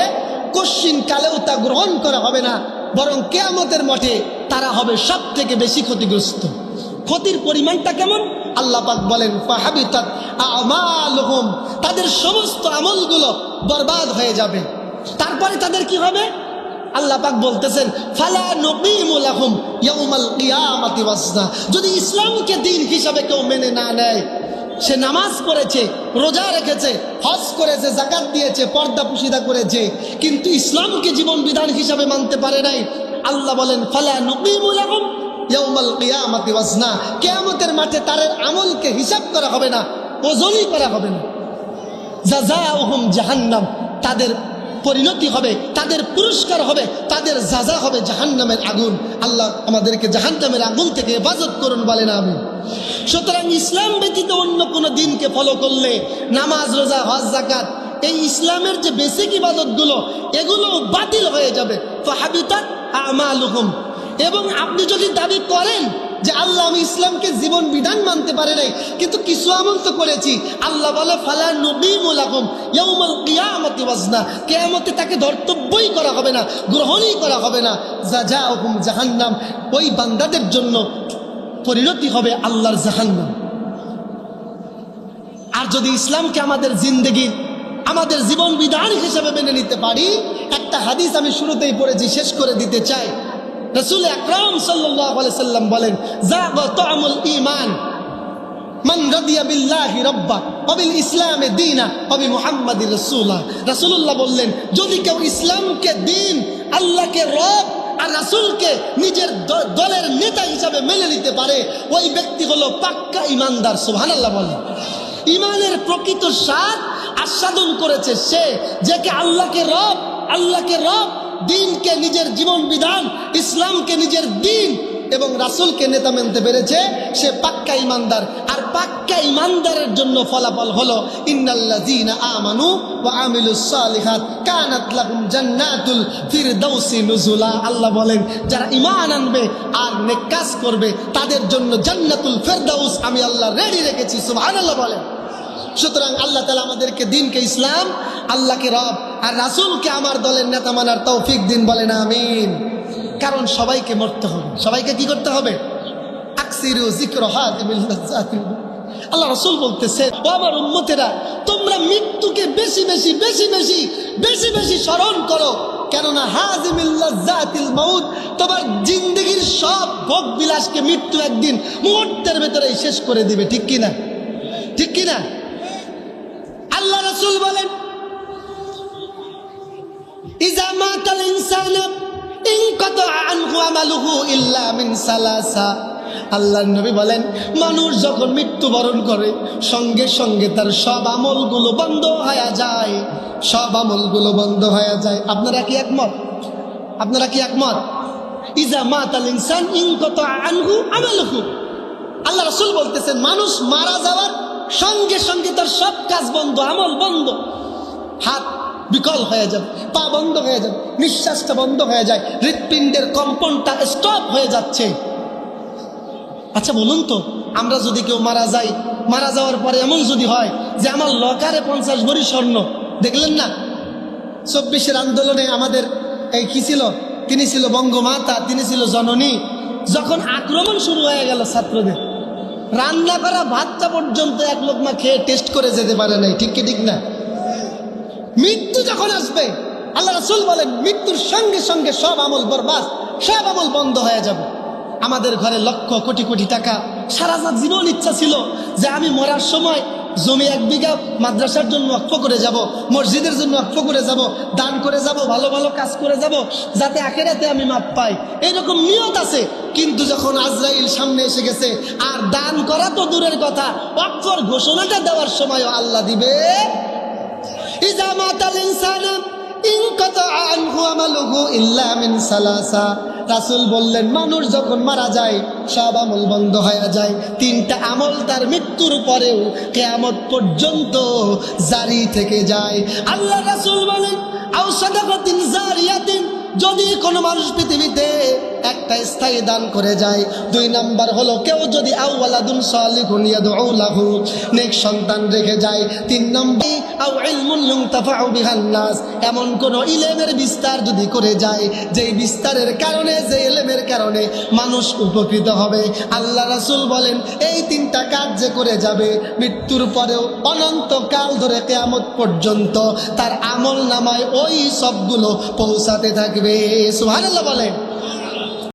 কশ্চিন কালেও তা গ্রহণ করা হবে না, বরং কিয়ামতের মাঠে তারা হবে সব থেকে বেশি ক্ষতিগ্রস্ত। ক্ষতির পরিমাণটা কেমন? আল্লাহ পাক বলেন ফাহাবিতাত আমালুহুম, তাদের সমস্ত আমলগুলো বরবাদ হয়ে যাবে। তারপরে তাদের কি হবে? আল্লাহ পাক বলতেছেন ফালা নুকিমু লাহুম ইয়াউমাল কিয়ামাতি ওয়াজনা, যদি ইসলামকে দিন হিসাবে কেউ মেনে না নেয়, সে নামাজ পড়েছে, রোজা রেখেছে, হজ করেছে, যাকাত দিয়েছে, পর্দা পুশিদা করেছে, কিন্তু ইসলামকে জীবন বিধান হিসাবে মানতে পারে নাই। আল্লাহ বলেন ফালা নুকিমু লাহুম ইয়াউমাল কিয়ামাতি ওয়াজনা, কিয়ামতের মাঠে তাদের আমলকে হিসাব করা হবে না, ওজনই করা হবে না। জাযাউহুম জাহান্নাম, তাদের পরিণতি হবে, তাদের পুরস্কার হবে, তাদের যাজা হবে জাহান্নামের আগুন। আল্লাহ আমাদেরকে জাহান্নামের আগুন থেকে হেফাজত করুন, বলেন আমিন। সুতরাং ইসলাম ব্যতীত অন্য কোনো দিনকে ফলো করলে নামাজ, রোজা, হজ, যাকাত, এই ইসলামের যে বেসিক ইবাদতগুলো এগুলো বাতিল হয়ে যাবে। ফাহাবিতাত আমালুহুম। এবং আপনি যদি দাবি করেন যে আল্লাহ আমি ইসলামকে জীবন বিধান মানতে পারে নাই, কিন্তু কিছু আমল তো করেছি, আল্লাহ বলে ফালা নুকিমু লাহুম ইয়াউমাল কিয়ামাতি ওয়াজনা, কিয়ামতে তাকে ধর্তব্যই করা হবে না, গ্রহণই করা হবে না। জাযাউহুম জাহান্নাম, ওই বান্দাদের জন্য পরিণতি হবে আল্লাহর জাহান্নাম। আর যদি ইসলামকে আমাদের জিন্দেগির, আমাদের জীবন বিধান হিসেবে মেনে নিতে পারি, একটা হাদিস আমি শুরুতেই পড়েছি, শেষ করে দিতে চাই। রাসূল আকরাম সাল্লাল্লাহু আলাইহি সাল্লাম বলেন যাগা তা'মুল ঈমান মান রাদিয়া বিল্লাহি রাব্বা ওয়া বিল ইসলামি দীনা ওয়া বি মুহাম্মাদির রাসূলা। রাসূলুল্লাহ বললেন যদি কেউ ইসলামকে দ্বীন, আল্লাহকে রব আর রাসূলকে নিজের দলের নেতা হিসাবে মেনে নিতে পারে, ওই ব্যক্তি হলো পাক্কা ঈমানদার। সুবহানাল্লাহ বলেন। ঈমানের প্রকৃত স্বাদ আস্বাদন করেছে সে, যাকে আল্লাহকে রব, দ্বীনকে নিজের জীবন বিধান, ইসলামকে নিজের দ্বীন এবং রাসূলকে নেতা মানতে পেরেছে, সে পাক্কা ঈমানদার। আর পাক্কা ঈমানদারের জন্য ফলাফল হলো ইন্নাল্লাযীনা আমানু ওয়া আমিলুস সালিহাত কানাত লাহুম জান্নাতুল ফিরদাউসি নুজুলা। আল্লাহ বলেন যারা ঈমান আনবে আর নেক কাজ করবে তাদের জন্য জান্নাতুল ফিরদাউস আমি আল্লাহ রেডি রেখেছি। সুবহানাল্লাহ বলেন। সুতরাং আল্লাহ তাআলা আমাদেরকে দ্বীনকে ইসলাম, আল্লাহকে রব আর রাসূলকে আমার দলের নেতা মানার তৌফিক দিন, বলেন আমিন। কারণ সবাইকে মরতে হবে, সবাইকে কি করতে হবে? আকসিরু যিকরা হাদিমিল লাজ্জাতিল। আল্লাহ রাসূল বলতেছে ও আমার উম্মতেরা, তোমরা মৃত্যুকে বেশি বেশি বেশি বেশি বেশি বেশি স্মরণ করো, কেননা হাদিমিল লাজ্জাতিল মাউত, তোমার জিন্দেগীর সব ভোগ বিলাসকে মৃত্যু একদিন মুহূর্তের ভেতরেই শেষ করে দিবে। ঠিক কিনা? ঠিক কিনা? আল্লাহ রাসূল বলেন ইযা মাতাল ইনসানু ইনকাতা আনহু আমালুহু ইল্লা মিন সালাসা। আল্লাহর নবী বলেন মানুষ যখন মৃত্যুবরণ করে সঙ্গে সঙ্গে তার সব আমলগুলো বন্ধ হয়ে যায়, সব আমলগুলো বন্ধ হয়ে যায়। আপনারা কি একমত? আপনারা কি একমত? ইযা মাতাল ইনসান ইনকাতা আনহু আমালুহু। আল্লাহ রাসূল বলতেছেন মানুষ মারা যাওয়ার সঙ্গে সঙ্গে তার সব কাজ বন্ধ, আমল বন্ধ, হাত বিকল হয়ে যাবে, পা বন্ধ হয়ে যাবে, নিঃশ্বাসটা বন্ধ হয়ে যায়, হৃৎপিণ্ডের কম্পনটা স্টপ হয়ে যাচ্ছে। আচ্ছা বলুন তো, আমরা যদি কেউ মারা যাই, মারা যাওয়ার পরে এমন যদি হয় যে আমার লকারে 50 ভরি স্বর্ণ, দেখলেন না 24-এর আন্দোলনে আমাদের এই কি ছিল, তিনি ছিল বঙ্গমাতা, তিনি ছিল জননী, যখন আক্রমণ শুরু হয়ে গেল ছাত্রদের, রান্না করা ভাতটা পর্যন্ত এক লোকমা খেয়ে টেস্ট করে যেতে পারে নাই। ঠিক কি ঠিক না? মৃত্যু যখন আসবে আল্লাহ রাসূল বলেন মৃত্যুর সঙ্গে সঙ্গে সব আমল বরবাদ, সব আমল বন্ধ হয়ে যাবে। আমাদের ঘরে লক্ষ কোটি কোটি টাকা, সারা জীবন ইচ্ছা ছিল যে আমি মরার সময় জমি 1 বিঘা মাদ্রাসার জন্য ওয়াকফ করে যাব, মসজিদের জন্য ওয়াকফ করে যাব, দান করে যাব, ভালো ভালো কাজ করে যাব, যাতে আখিরাতে আমি মাপ পাই, এরকম নিয়ত আছে। কিন্তু যখন আজরাইল সামনে এসে গেছে, আর দান করা তো দূরের কথা, ওয়াকফর ঘোষণাটা দেওয়ার সময়ও আল্লাহ দিবে ইযা মাতাল ইনসানু ইনকাতা আনহু আমালুহু ইল্লা মিন সালাসা। রাসূল বললেন মানুষ যখন মারা যায় সব আমল বন্ধ হয়ে যায়, 3টা আমল তার মৃত্যুর পরেও কিয়ামত পর্যন্ত জারি থেকে যায়। আল্লাহ রাসূল বলেন আও সাদাকাতিন জারিয়াতিন, যদি কোনো মানুষ পৃথিবীতে একটা স্থায়ী দান করে যায়, 2 নাম্বার হলো কেউ যদি আওয়ালাদুন সালিহুন ইয়াদউ লাহু, নেক সন্তান রেখে যায়, 3 নম্বর আও ইলমুন ইউনতাফাউ বিহান নাস, এমন কোন ইলমের বিস্তার যদি করে যায় যেই বিস্তারের কারণে, যে ইলমের কারণে মানুষ উপকৃত হবে। আল্লাহ রাসূল বলেন এই 3টা কাজ যে করে যাবে মৃত্যুর পরেও অনন্তকাল ধরে কিয়ামত পর্যন্ত তার আমল নামায় ওই সবগুলো পৌঁছাতে থাকবে। সুবহানাল্লাহ বলেন।